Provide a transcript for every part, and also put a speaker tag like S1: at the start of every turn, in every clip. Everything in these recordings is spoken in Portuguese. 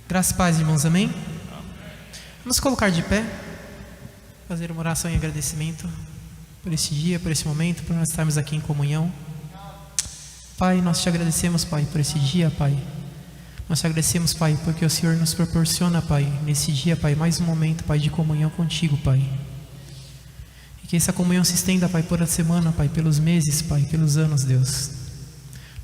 S1: Graças e paz, irmãos, amém? Vamos colocar de pé, fazer uma oração em agradecimento por esse dia, por esse momento, por nós estarmos aqui em comunhão. Pai, nós te agradecemos, Pai, por esse dia, Pai. Nós te agradecemos, Pai, porque o Senhor nos proporciona, Pai, nesse dia, Pai, mais um momento, Pai, de comunhão contigo, Pai. E que essa comunhão se estenda, Pai, por a semana, Pai, pelos meses, Pai, pelos anos, Deus.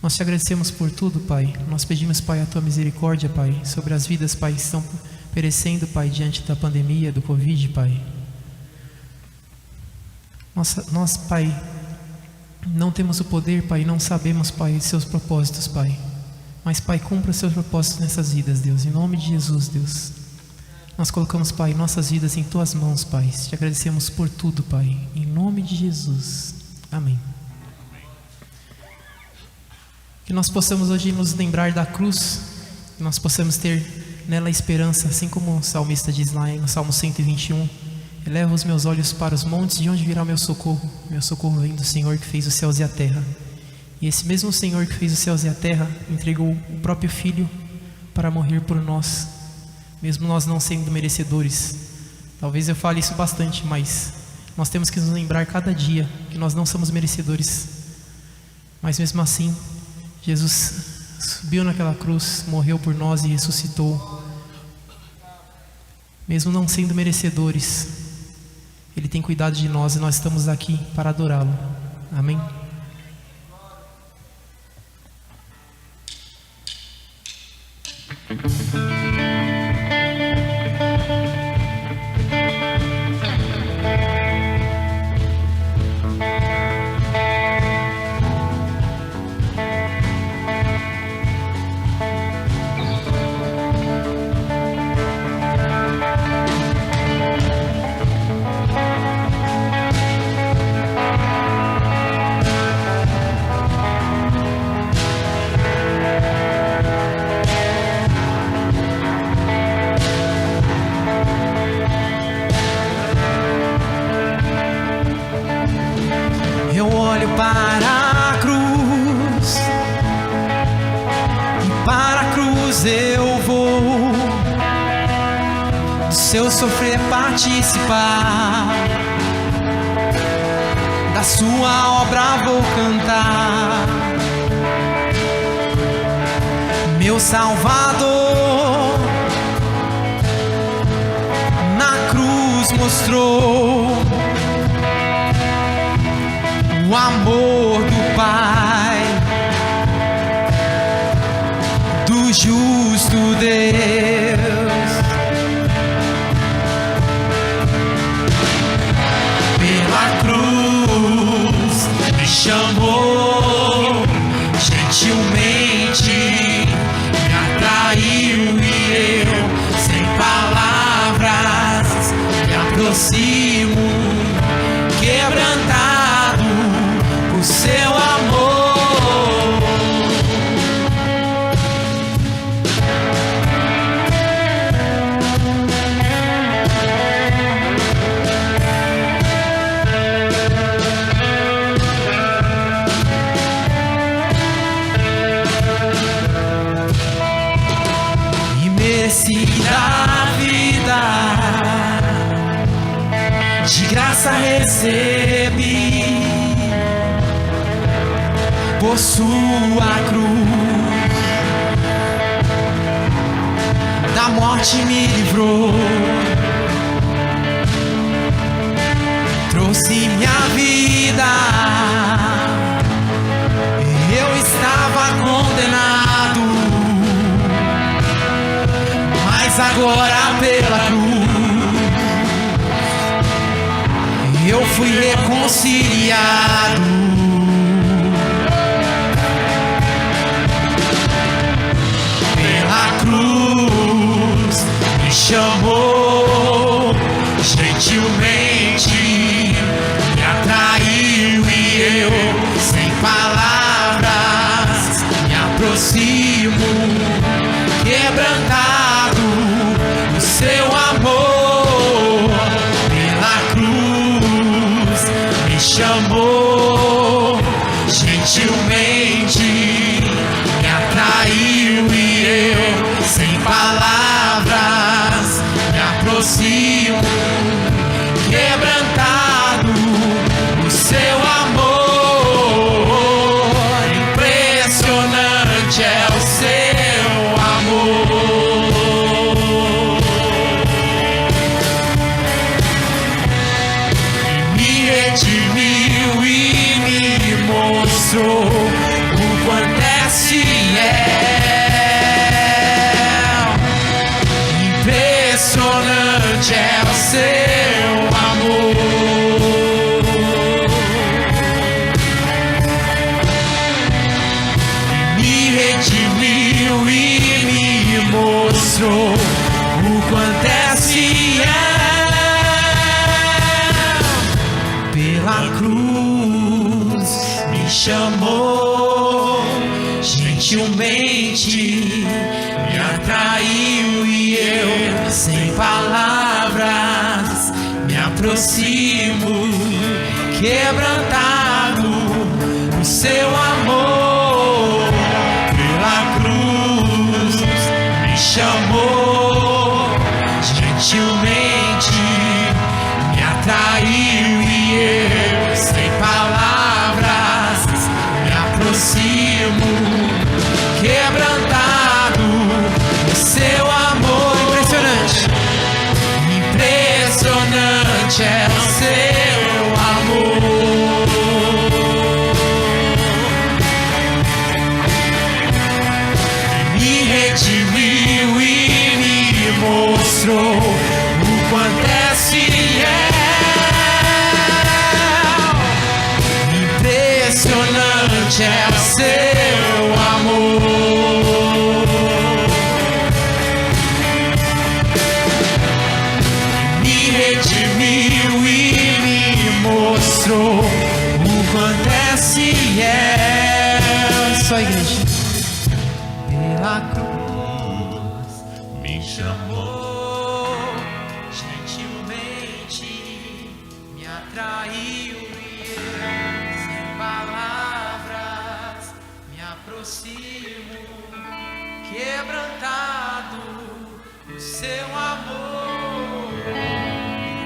S1: Nós te agradecemos por tudo, Pai. Nós pedimos, Pai, a tua misericórdia, Pai, sobre as vidas, Pai, que estão perecendo, Pai, diante da pandemia, do Covid, Pai. Nós, Pai, não temos o poder, Pai, não sabemos, Pai, de seus propósitos, Pai. Mas, Pai, cumpra os seus propósitos nessas vidas, Deus. Em nome de Jesus, Deus. Nós colocamos, Pai, nossas vidas em tuas mãos, Pai. Te agradecemos por tudo, Pai. Em nome de Jesus. Amém. Que nós possamos hoje nos lembrar da cruz, que nós possamos ter nela esperança, assim como o salmista diz lá no Salmo 121: eleva os meus olhos para os montes, de onde virá o meu socorro vem do Senhor que fez os céus e a terra. E esse mesmo Senhor que fez os céus e a terra entregou o próprio Filho para morrer por nós, mesmo nós não sendo merecedores. Talvez eu fale isso bastante, mas nós temos que nos lembrar cada dia que nós não somos merecedores, mas mesmo assim Jesus subiu naquela cruz, morreu por nós e ressuscitou. Mesmo não sendo merecedores, Ele tem cuidado de nós e nós estamos aqui para adorá-lo. Amém?
S2: Seu sofrer participar, da sua obra vou cantar. Meu Salvador na cruz mostrou o amor do Pai, do justo Deus. Chamou gentilmente, me atraiu e eu, sem palavras, me aproximo, quebrantado por seu amor. Da vida de graça recebi, por sua cruz da morte me livrou, trouxe minha vida. Eu estava condenado, mas agora pela cruz eu fui reconciliado. Pela cruz me chamou gentilmente, me atraiu e eu, sem palavras, me aproximo, quebrantado o seu amor. Pela cruz me chamou gentilmente, me atraiu e eu, sem palavras, mostrou o quanto és fiel. Impressionante é o seu amor. Me redimiu e me mostrou o quanto és fiel. Pela cruz me chamou, gentilmente me atraiu e eu, sem palavras, me aproximo, quebrantado no seu amor. Pela cruz me chamou, gentilmente me atraiu e eu, sem palavras, me aproximo, quebrantado no seu amor. Impressionante é o seu amor. Me redimiu e me mostrou o quanto és fiel. Impressionante é o seu amor. Me redimiu e me mostrou o quanto és fiel.
S1: Só a igreja.
S2: Pela cruz me chamou, gentilmente me atraiu e eu, sem palavras, me aproximo, quebrantado no seu amor.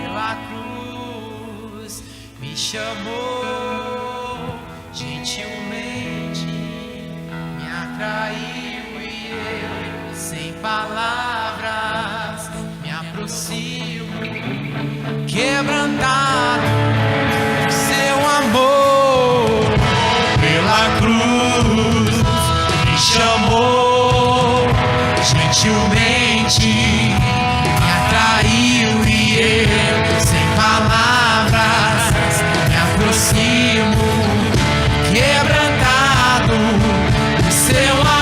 S2: Pela cruz me chamou, gentilmente me atraiu e eu, sem palavras, me aproximo, quebrantado no seu amor. Pela cruz me chamou, gentilmente me atraiu e eu, sem palavras, me aproximo, quebrantado no seu amor.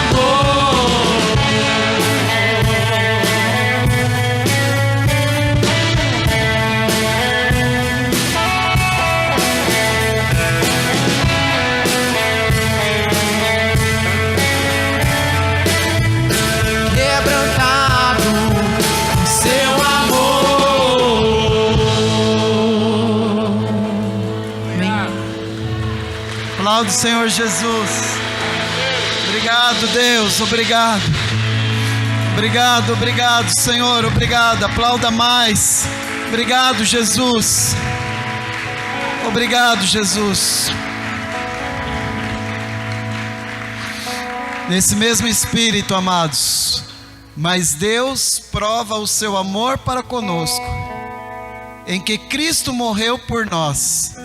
S2: Quebrantado no seu amor.
S1: Amém.
S3: Aplaude o Senhor Jesus. Obrigado, Deus, obrigado. Obrigado, obrigado, Senhor, obrigado. Aplauda mais. Obrigado, Jesus. Obrigado, Jesus. Nesse mesmo espírito, amados, mas Deus prova o seu amor para conosco, em que Cristo morreu por nós,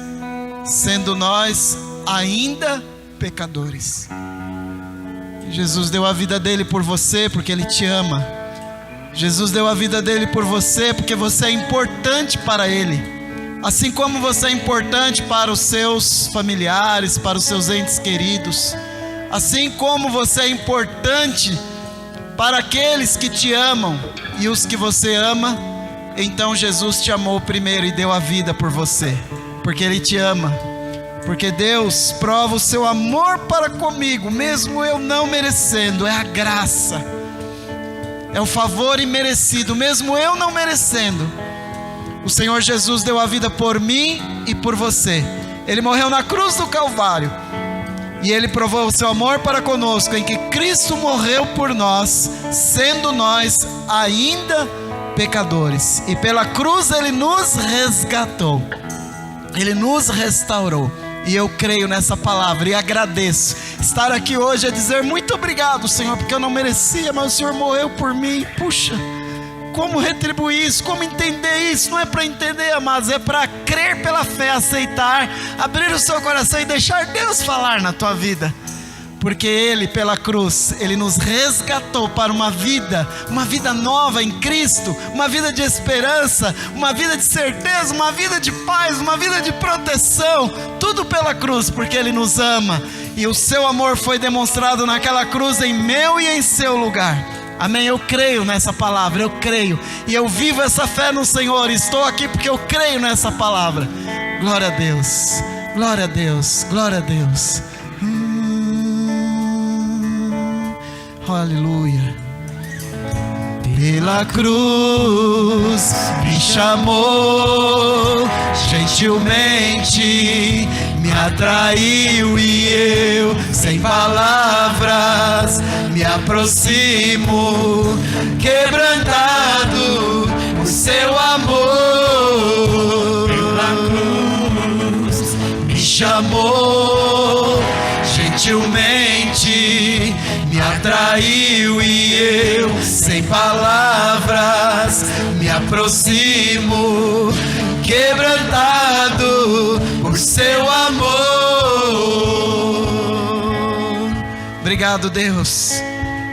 S3: sendo nós ainda pecadores. Jesus deu a vida dele por você porque ele te ama. Jesus deu a vida dele por você porque você é importante para ele, assim como você é importante para os seus familiares, para os seus entes queridos, assim como você é importante para aqueles que te amam e os que você ama. Então Jesus te amou primeiro e deu a vida por você, porque ele te ama. Porque Deus prova o seu amor para comigo, mesmo eu não merecendo. É a graça, é o favor imerecido, mesmo eu não merecendo. O Senhor Jesus deu a vida por mim e por você. Ele morreu na cruz do Calvário, e ele provou o seu amor para conosco, em que Cristo morreu por nós, sendo nós ainda pecadores. E pela cruz ele nos resgatou, ele nos restaurou. E eu creio nessa palavra e agradeço estar aqui hoje a dizer muito obrigado, Senhor, porque eu não merecia, mas o Senhor morreu por mim. Puxa, como retribuir isso, como entender isso. Não é para entender, amados, é para crer pela fé, aceitar, abrir o seu coração e deixar Deus falar na tua vida. Porque Ele, pela cruz, Ele nos resgatou para uma vida nova em Cristo, uma vida de esperança, uma vida de certeza, uma vida de paz, uma vida de proteção, tudo pela cruz, porque Ele nos ama, e o seu amor foi demonstrado naquela cruz em meu e em seu lugar. Amém? Eu creio nessa palavra, eu creio, e eu vivo essa fé no Senhor, estou aqui porque eu creio nessa palavra. Glória a Deus, glória a Deus, glória a Deus. Aleluia. Pela cruz me chamou, gentilmente me atraiu, e eu, sem palavras, me aproximo, quebrantado por seu amor. Pela cruz me chamou, gentilmente me atraiu, e eu, sem palavras, me aproximo, quebrantado por seu amor. Obrigado, Deus.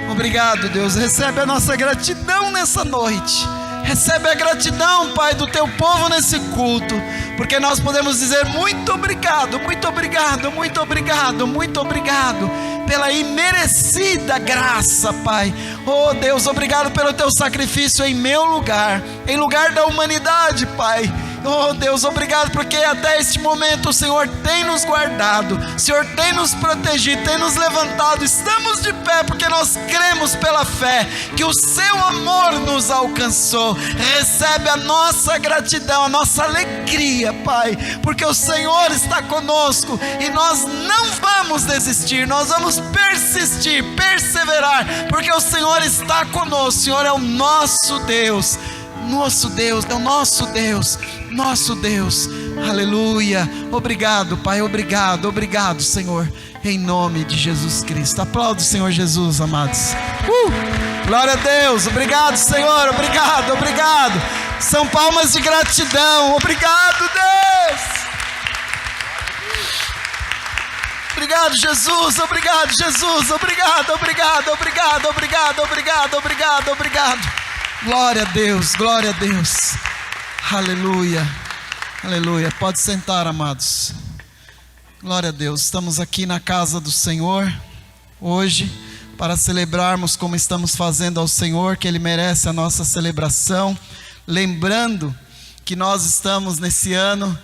S3: Obrigado, Deus. Recebe a nossa gratidão nessa noite. Recebe a gratidão, Pai, do teu povo nesse culto, porque nós podemos dizer muito obrigado, muito obrigado, muito obrigado, muito obrigado pela imerecida graça, Pai. Oh Deus, obrigado pelo teu sacrifício em meu lugar, em lugar da humanidade, Pai. Oh Deus, obrigado porque até este momento o Senhor tem nos guardado, o Senhor tem nos protegido, tem nos levantado. Estamos de pé porque nós cremos pela fé que o seu amor nos alcançou. Recebe a nossa gratidão, a nossa alegria, Pai, porque o Senhor está conosco e nós não vamos desistir, nós vamos persistir, perseverar, porque o Senhor está conosco. O Senhor é o nosso Deus. Nosso Deus, é o nosso Deus, nosso Deus, aleluia. Obrigado, Pai, obrigado, obrigado, Senhor, em nome de Jesus Cristo. Aplauda o Senhor Jesus, amados. Glória a Deus, obrigado, Senhor, obrigado, obrigado. São palmas de gratidão, obrigado, Deus. Obrigado, Jesus, obrigado, Jesus, obrigado, obrigado, obrigado, obrigado, obrigado, obrigado, obrigado. Glória a Deus, glória a Deus. Aleluia, aleluia. Pode sentar, amados. Glória a Deus. Estamos aqui na casa do Senhor hoje para celebrarmos como estamos fazendo ao Senhor, que Ele merece a nossa celebração. Lembrando que nós estamos nesse ano,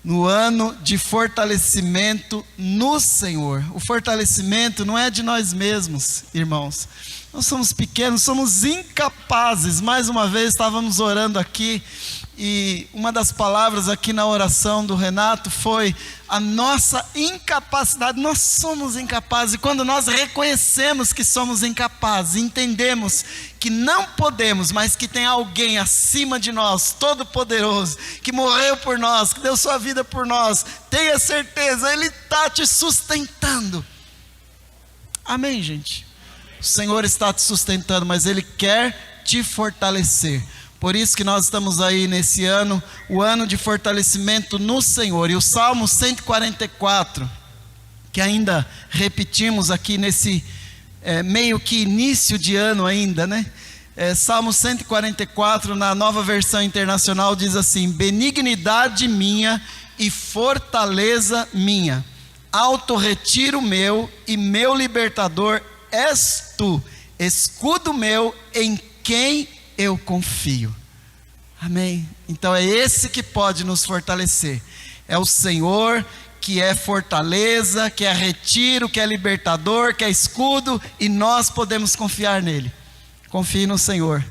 S3: no ano de fortalecimento no Senhor. O fortalecimento não é de nós mesmos, irmãos. Nós somos pequenos, somos incapazes. Mais uma vez estávamos orando aqui, e uma das palavras aqui na oração do Renato foi a nossa incapacidade. Nós somos incapazes, e quando nós reconhecemos que somos incapazes, entendemos que não podemos, mas que tem alguém acima de nós, todo poderoso, que morreu por nós, que deu sua vida por nós, tenha certeza, Ele está te sustentando. Amém, gente? O Senhor está te sustentando, mas Ele quer te fortalecer. Por isso que nós estamos aí nesse ano, o ano de fortalecimento no Senhor. E o Salmo 144, que ainda repetimos aqui nesse meio que início de ano ainda, né? Salmo 144, na Nova Versão Internacional, diz assim: benignidade minha e fortaleza minha, alto retiro meu e meu libertador és tu, escudo meu em quem eu confio. Amém? Então é esse que pode nos fortalecer. É o Senhor que é fortaleza, que é retiro, que é libertador, que é escudo, e nós podemos confiar nele. Confie no Senhor.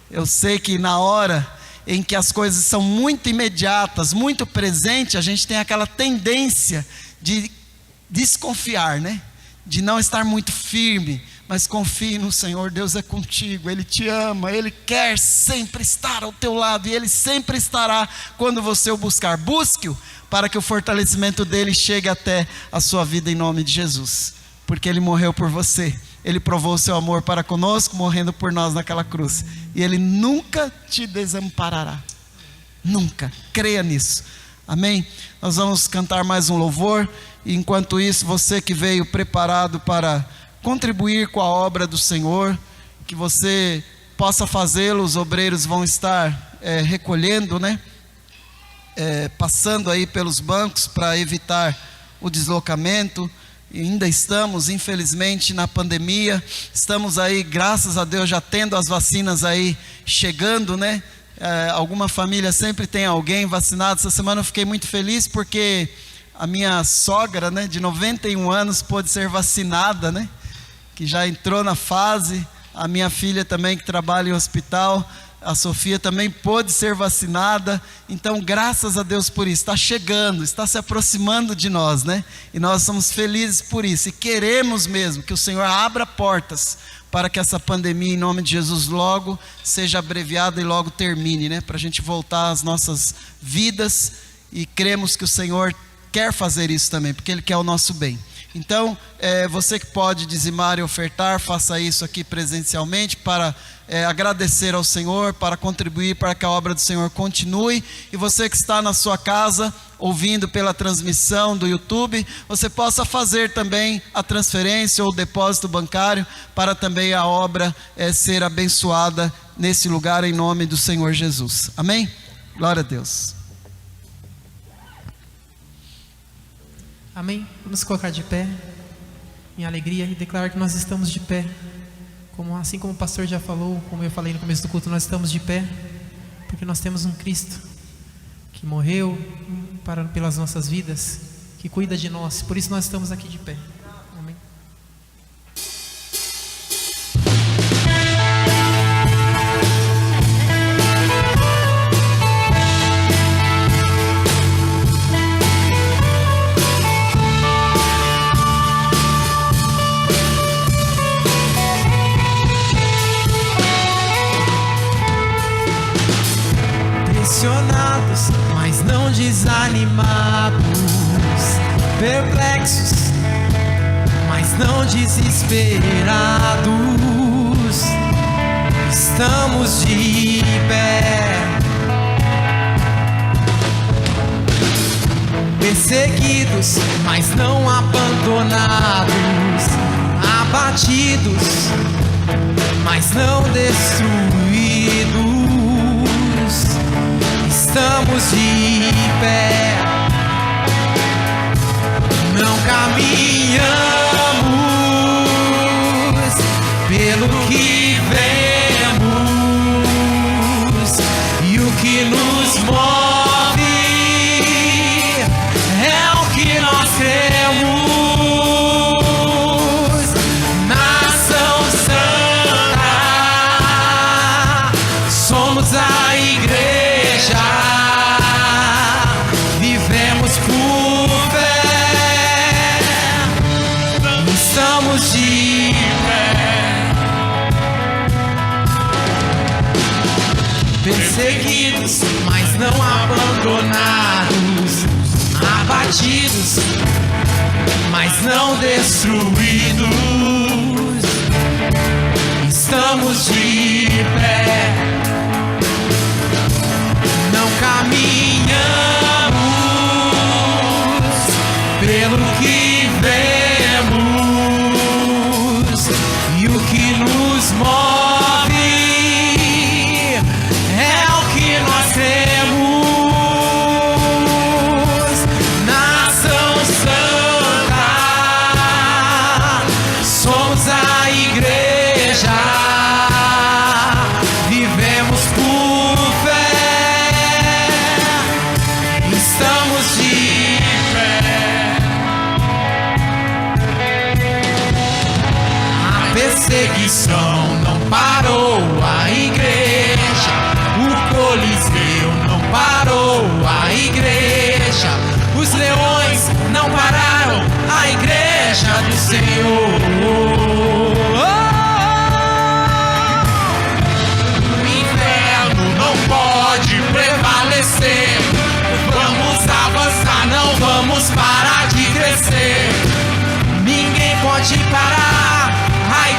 S3: Eu sei que na hora em que as coisas são muito imediatas, muito presentes, a gente tem aquela tendência de desconfiar, né? De não estar muito firme, mas confie no Senhor. Deus é contigo, Ele te ama, Ele quer sempre estar ao teu lado, e Ele sempre estará quando você o buscar. Busque-o para que o fortalecimento dele chegue até a sua vida em nome de Jesus, porque Ele morreu por você, Ele provou o seu amor para conosco, morrendo por nós naquela cruz. E Ele nunca te desamparará. Nunca. Creia nisso. Amém? Nós vamos cantar mais um louvor. E enquanto isso, você que veio preparado para contribuir com a obra do Senhor, que você possa fazê-lo. Os obreiros vão estar recolhendo, né? Passando aí pelos bancos para evitar o deslocamento. E ainda estamos, infelizmente, na pandemia. Estamos aí, graças a Deus, já tendo as vacinas aí chegando, né? Alguma família sempre tem alguém vacinado. Essa semana eu fiquei muito feliz porque a minha sogra, né, de 91 anos, pôde ser vacinada, né? Que já entrou na fase. A minha filha também, que trabalha em hospital, a Sofia, também pôde ser vacinada. Então, graças a Deus por isso. Está chegando, está se aproximando de nós, né? E nós somos felizes por isso. E queremos mesmo que o Senhor abra portas para que essa pandemia, em nome de Jesus, logo seja abreviada e logo termine, né? Para a gente voltar às nossas vidas. E cremos que o Senhor quer fazer isso também, porque Ele quer o nosso bem. Então, você que pode dizimar e ofertar, faça isso aqui presencialmente para agradecer ao Senhor, para contribuir para que a obra do Senhor continue. E você que está na sua casa, ouvindo pela transmissão do YouTube, você possa fazer também a transferência ou o depósito bancário para também a obra ser abençoada nesse lugar em nome do Senhor Jesus. Amém? Glória a Deus.
S1: Amém? Vamos colocar de pé em alegria e declarar que nós estamos de pé. Assim como o pastor já falou, como eu falei no começo do culto, nós estamos de pé porque nós temos um Cristo que morreu pelas nossas vidas, que cuida de nós. Por isso nós estamos aqui de pé. Amém?
S2: Mas não desanimados, perplexos, mas não desesperados. Estamos de pé, perseguidos, mas não abandonados, abatidos, mas não destruídos. Estamos de pé, não caminhamos pelo que vemos, e o que nos move é o que nós cremos. Nação Santa, somos a igreja. Vivemos por fé, estamos de pé, perseguidos, mas não abandonados, abatidos, mas não destruídos. Estamos de pé, não caminhamos pelo que vemos, e o que nos move é o que nós temos. Nação Santa, somos a igreja. Vivemos por fé, estamos de pé. A perseguição não parou a igreja, o Coliseu não parou a igreja, os leões não pararam a igreja do Senhor. O inferno não pode prevalecer. Vamos avançar, não vamos parar de crescer. Ninguém pode parar a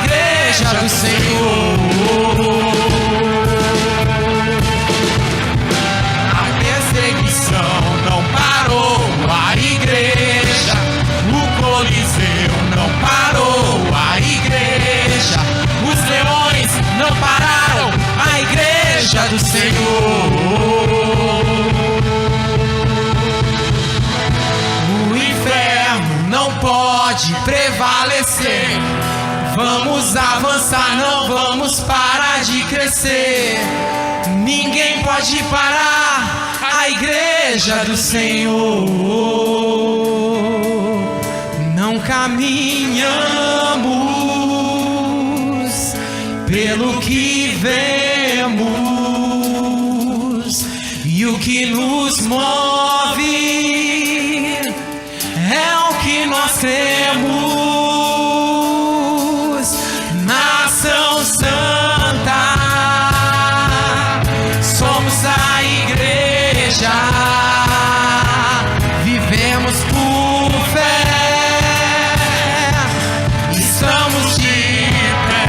S2: do Senhor. O inferno não pode prevalecer. Vamos avançar, não vamos parar de crescer. Ninguém pode parar a igreja do Senhor. Não caminhamos pelo que vemos, e o que nos move é o que nós cremos. Nação Santa, somos a igreja, vivemos por fé, estamos de pé.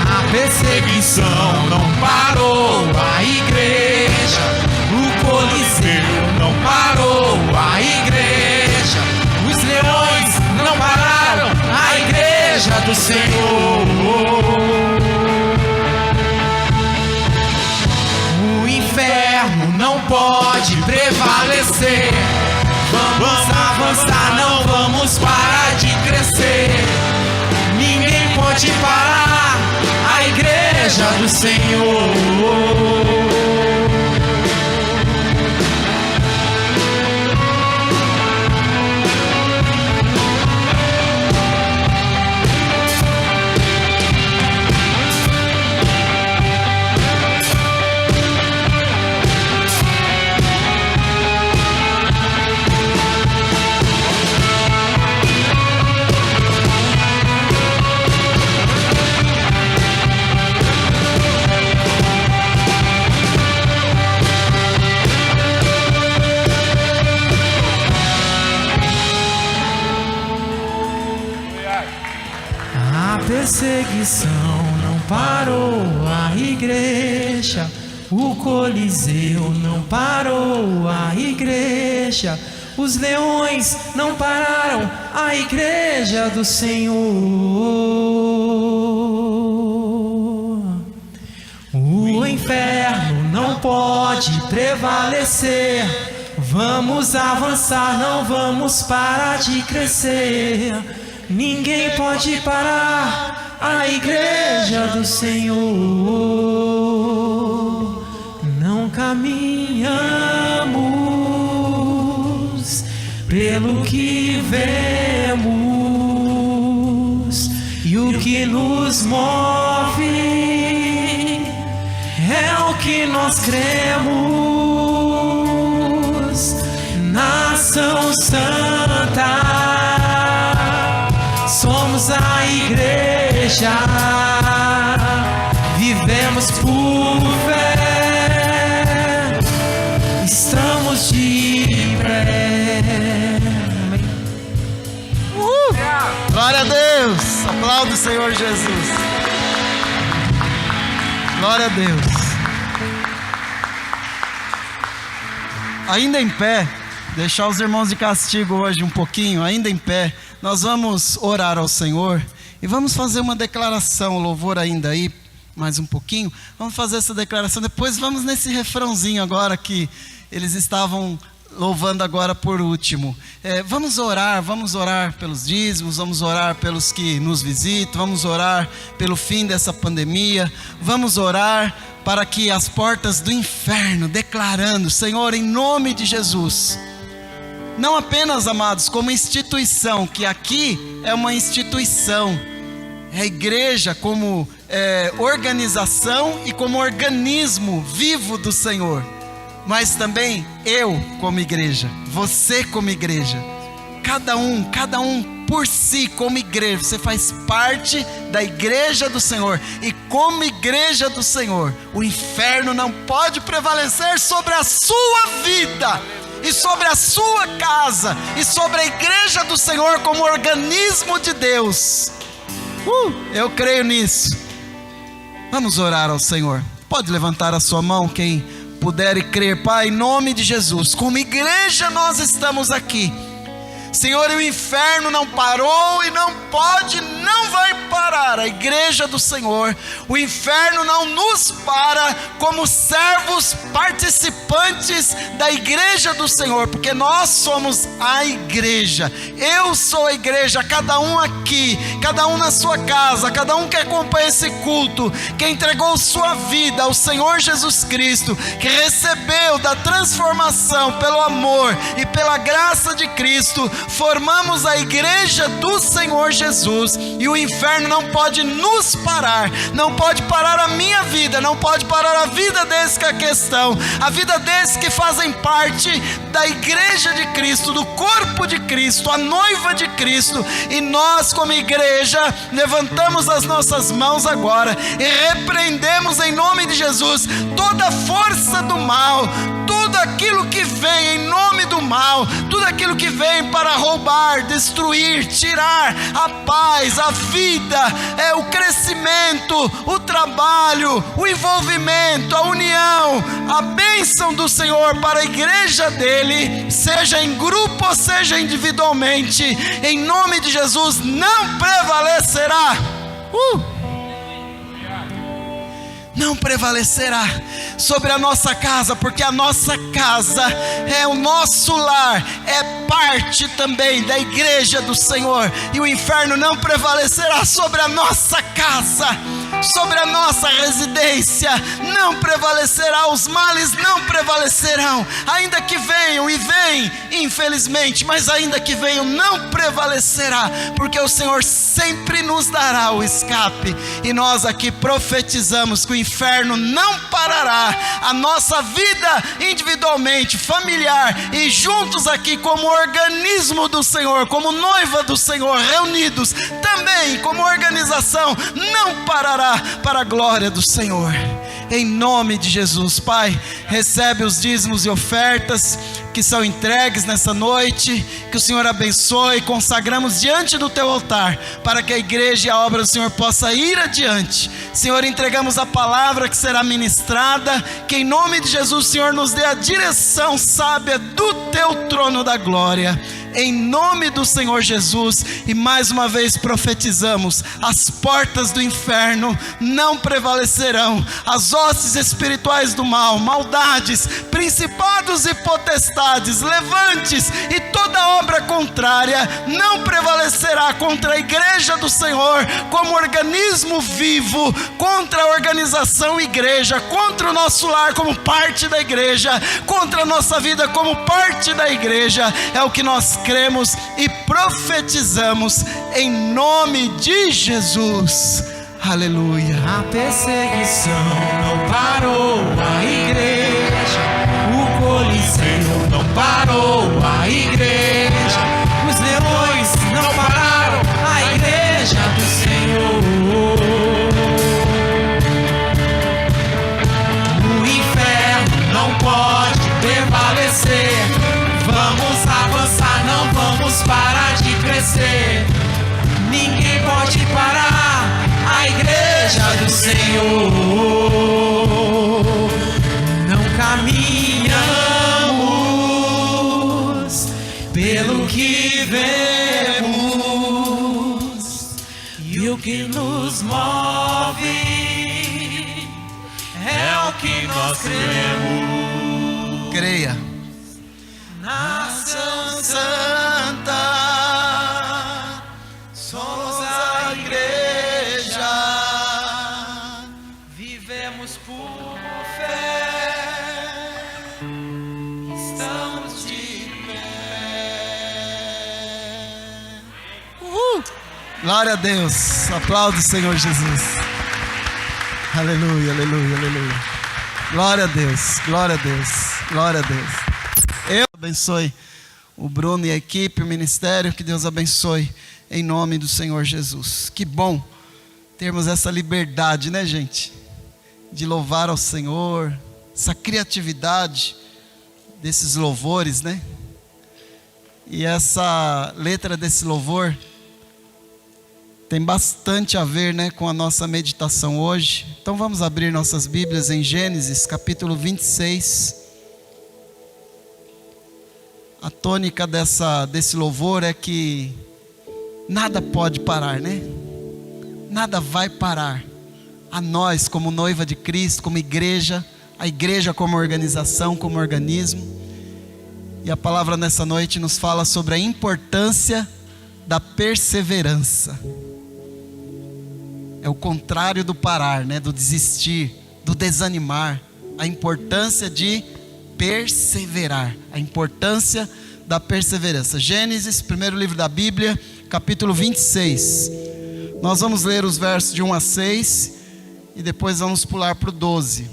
S2: A perseguição não parou a igreja, o Coliseu não parou a igreja, os leões não pararam a igreja do Senhor. O inferno não pode prevalecer. Vamos avançar, não vamos parar de crescer. Ninguém pode parar a igreja do Senhor. A perseguição não parou a igreja, o Coliseu não parou a igreja, os leões não pararam a igreja do Senhor. O inferno não pode prevalecer. Vamos avançar, não vamos parar de crescer. Ninguém pode parar a igreja do Senhor. Não caminhamos pelo que vemos, e o que nos move é o que nós cremos. Nação Santa, somos a igreja, vivemos por fé, estamos de pé.
S3: Glória a Deus! Aplauda o Senhor Jesus. Glória a Deus. Ainda em pé, deixar os irmãos de castigo hoje um pouquinho, ainda em pé, nós vamos orar ao Senhor e vamos fazer uma declaração, louvor ainda aí, mais um pouquinho, vamos fazer essa declaração, depois vamos nesse refrãozinho agora que eles estavam louvando agora por último. Vamos orar pelos dízimos, vamos orar pelos que nos visitam, vamos orar pelo fim dessa pandemia, vamos orar para que as portas do inferno, declarando, Senhor, em nome de Jesus, não apenas, amados, como instituição, que aqui é uma instituição, é a igreja como organização e como organismo vivo do Senhor, mas também eu como igreja, você como igreja, cada um por si como igreja, você faz parte da igreja do Senhor, e como igreja do Senhor, o inferno não pode prevalecer sobre a sua vida, e sobre a sua casa, e sobre a igreja do Senhor como organismo de Deus. Eu creio nisso. Vamos orar ao Senhor. Pode levantar a sua mão quem puder e crer. Pai, em nome de Jesus, como igreja nós estamos aqui. Senhor, e o inferno não parou e não pode, não vai parar a igreja do Senhor. O inferno não nos para como servos participantes da igreja do Senhor, porque nós somos a igreja. Eu sou a igreja, cada um aqui, cada um na sua casa, cada um que acompanha esse culto, que entregou sua vida ao Senhor Jesus Cristo, que recebeu da transformação pelo amor e pela graça de Cristo, formamos a igreja do Senhor Jesus. E o inferno não pode nos parar, não pode parar a minha vida, não pode parar a vida desses que é a questão, a vida desses que fazem parte da igreja de Cristo, do corpo de Cristo, a noiva de Cristo. E nós como igreja levantamos as nossas mãos agora e repreendemos em nome de Jesus toda força do mal, tudo aquilo que vem em nome do mal, tudo aquilo que vem para roubar, destruir, tirar a paz, a vida, o crescimento, o trabalho, o envolvimento, a união, a bênção do Senhor para a igreja dele, seja em grupo ou seja individualmente, em nome de Jesus, não prevalecerá. Não prevalecerá sobre a nossa casa, porque a nossa casa é o nosso lar, é parte também da igreja do Senhor, e o inferno não prevalecerá sobre a nossa casa, sobre a nossa residência, não prevalecerá, os males não prevalecerão, ainda que venham, e vêm, infelizmente, mas ainda que venham, não prevalecerá, porque o Senhor sempre nos dará o escape, e nós aqui profetizamos que o inferno não parará a nossa vida individualmente, familiar e juntos aqui como organismo do Senhor, como noiva do Senhor, reunidos também como organização, não parará para a glória do Senhor. Em nome de Jesus, Pai, recebe os dízimos e ofertas que são entregues nessa noite, que o Senhor abençoe, consagramos diante do teu altar, para que a igreja e a obra do Senhor possa ir adiante. Senhor, entregamos a palavra que será ministrada, que em nome de Jesus o Senhor nos dê a direção sábia do teu trono da glória, em nome do Senhor Jesus. E mais uma vez profetizamos, as portas do inferno não prevalecerão, as hostes espirituais do mal, maldades, principados e potestades, levantes e toda obra contrária não prevalecerá contra a igreja do Senhor como organismo vivo, contra a organização igreja, contra o nosso lar como parte da igreja, contra a nossa vida como parte da igreja. É o que nós cremos e profetizamos em nome de Jesus. Aleluia.
S2: A perseguição não parou a igreja, o Coliseu não parou a igreja, os leões não pararam a igreja do Senhor. O inferno não pode prevalecer, vamos avançar, não vamos parar de crescer. Ninguém pode parar a igreja do Senhor. Não caminhamos pelo que vemos, e o que nos move é o que nós cremos.
S3: Creia.
S2: Nação Santa, somos a igreja, vivemos por fé, estamos de pé.
S3: Glória a Deus. Aplaude o Senhor Jesus. Aleluia, aleluia, aleluia. Glória a Deus, glória a Deus, glória a Deus. Eu abençoe o Bruno e a equipe, o ministério, que Deus abençoe em nome do Senhor Jesus. Que bom termos essa liberdade, né, gente? De louvar ao Senhor, essa criatividade desses louvores, né? E essa letra desse louvor tem bastante a ver, né, com a nossa meditação hoje. Então vamos abrir nossas Bíblias em Gênesis capítulo 26. A tônica desse louvor é que nada pode parar, né? Nada vai parar. A nós como noiva de Cristo, como igreja, a igreja como organização, como organismo. E a palavra nessa noite nos fala sobre a importância da perseverança. É o contrário do parar, né? Do desistir, do desanimar. A importância de perseverar. A importância da perseverança. Gênesis, primeiro livro da Bíblia, capítulo 26. Nós vamos ler os versos de 1 a 6 e depois vamos pular para o 12.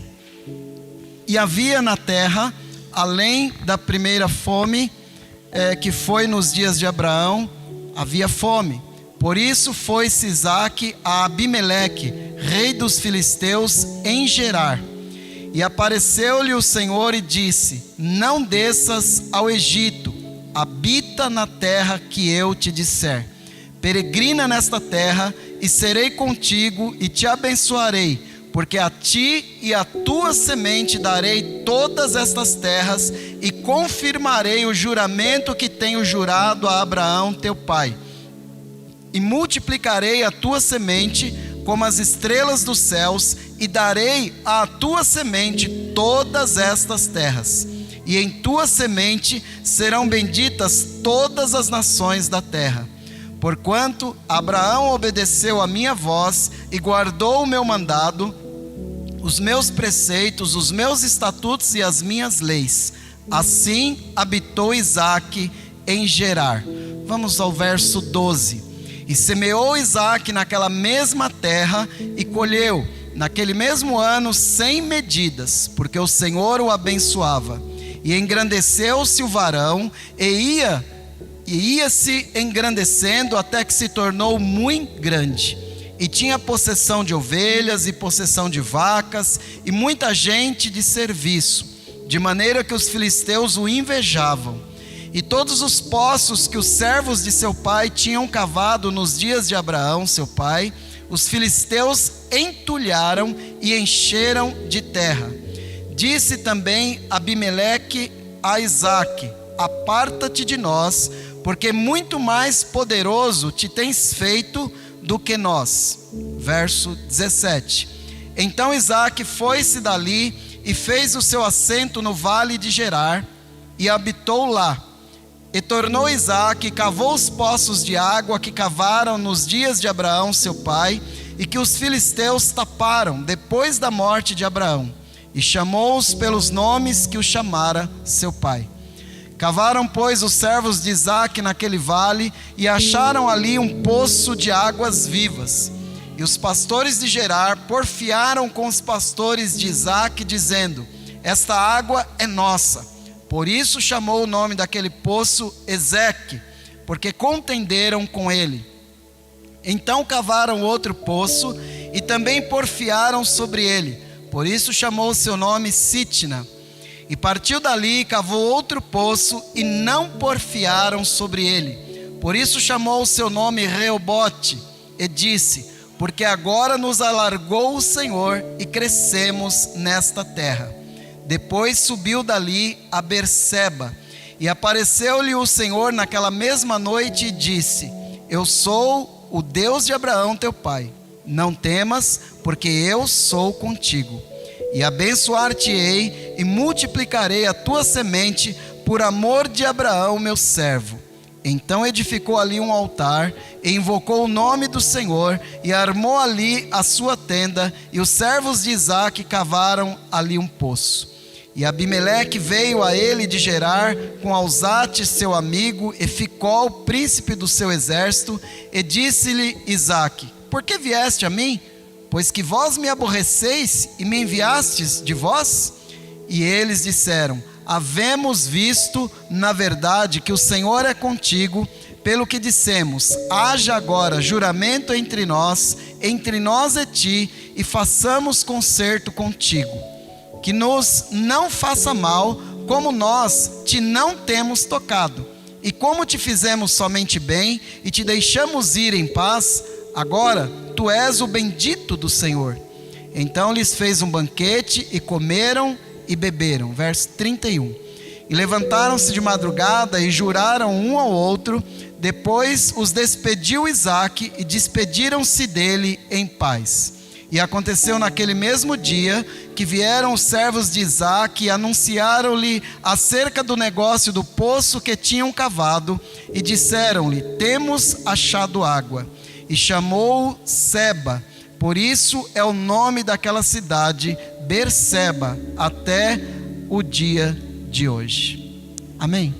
S3: E havia na terra, além da primeira fome, que foi nos dias de Abraão, havia fome. Por isso foi-se Isaque a Abimeleque, rei dos filisteus, em Gerar. E apareceu-lhe o Senhor e disse: não desças ao Egito, habita na terra que eu te disser. Peregrina nesta terra, e serei contigo e te abençoarei, porque a ti e à tua semente darei todas estas terras, e confirmarei o juramento que tenho jurado a Abraão teu pai. E multiplicarei a tua semente como as estrelas dos céus, e darei à tua semente todas estas terras. E em tua semente serão benditas todas as nações da terra. Porquanto Abraão obedeceu a minha voz e guardou o meu mandado, os meus preceitos, os meus estatutos e as minhas leis. Assim habitou Isaque em Gerar. Vamos ao verso 12. E semeou Isaque naquela mesma terra e colheu, naquele mesmo ano, 100 medidas, porque o Senhor o abençoava. E engrandeceu-se o varão, e ia-se engrandecendo até que se tornou muito grande. E tinha possessão de ovelhas e possessão de vacas, e muita gente de serviço, de maneira que os filisteus o invejavam. E todos os poços que os servos de seu pai tinham cavado nos dias de Abraão, seu pai, os filisteus entulharam e encheram de terra. Disse também Abimeleque a Isaque: aparta-te de nós, porque muito mais poderoso te tens feito do que nós. Verso 17. Então Isaque foi-se dali e fez o seu assento no vale de Gerar e habitou lá. E tornou Isaque e cavou os poços de água que cavaram nos dias de Abraão seu pai, e que os filisteus taparam depois da morte de Abraão, e chamou-os pelos nomes que o chamara seu pai. Cavaram, pois, os servos de Isaque naquele vale, e acharam ali um poço de águas vivas. E os pastores de Gerar porfiaram com os pastores de Isaque, dizendo: esta água é nossa. Por isso chamou o nome daquele poço Ezeque, porque contenderam com ele. Então cavaram outro poço e também porfiaram sobre ele. Por isso chamou o seu nome Sitna. E partiu dali e cavou outro poço e não porfiaram sobre ele. Por isso chamou o seu nome Reobote e disse: porque agora nos alargou o Senhor e crescemos nesta terra. Depois subiu dali a Berseba, e apareceu-lhe o Senhor naquela mesma noite e disse: eu sou o Deus de Abraão teu pai, não temas, porque eu sou contigo. E abençoar-te-ei e multiplicarei a tua semente por amor de Abraão meu servo. Então edificou ali um altar, e invocou o nome do Senhor, e armou ali a sua tenda, e os servos de Isaque cavaram ali um poço. E Abimeleque veio a ele de Gerar com Alzate seu amigo, e Ficol, príncipe do seu exército, e disse-lhe Isaque: por que vieste a mim? Pois que vós me aborreceis e me enviastes de vós? E eles disseram: havemos visto, na verdade, que o Senhor é contigo, pelo que dissemos: haja agora juramento entre nós e ti, e façamos concerto contigo. Que nos não faça mal, como nós te não temos tocado. E como te fizemos somente bem, e te deixamos ir em paz, agora tu és o bendito do Senhor. Então lhes fez um banquete e comeram e beberam. Verso 31. E levantaram-se de madrugada e juraram um ao outro. Depois os despediu Isaque e despediram-se dele em paz. E aconteceu naquele mesmo dia que vieram os servos de Isaque e anunciaram-lhe acerca do negócio do poço que tinham cavado, e disseram-lhe: temos achado água. E chamou Seba, por isso é o nome daquela cidade, Berseba, até o dia de hoje. Amém?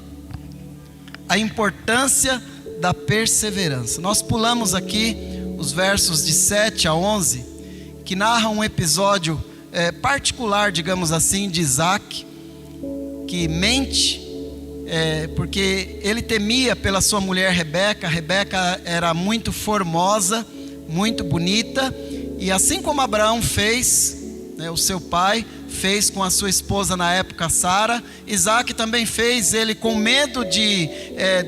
S3: A importância da perseverança. Nós pulamos aqui os versos de 7 a 11, que narram um episódio particular, digamos assim, de Isaque, que mente, porque ele temia pela sua mulher Rebeca. Rebeca era muito formosa, muito bonita, e assim como Abraão fez, o seu pai fez com a sua esposa na época, Sara, Isaque também fez. Ele, com medo de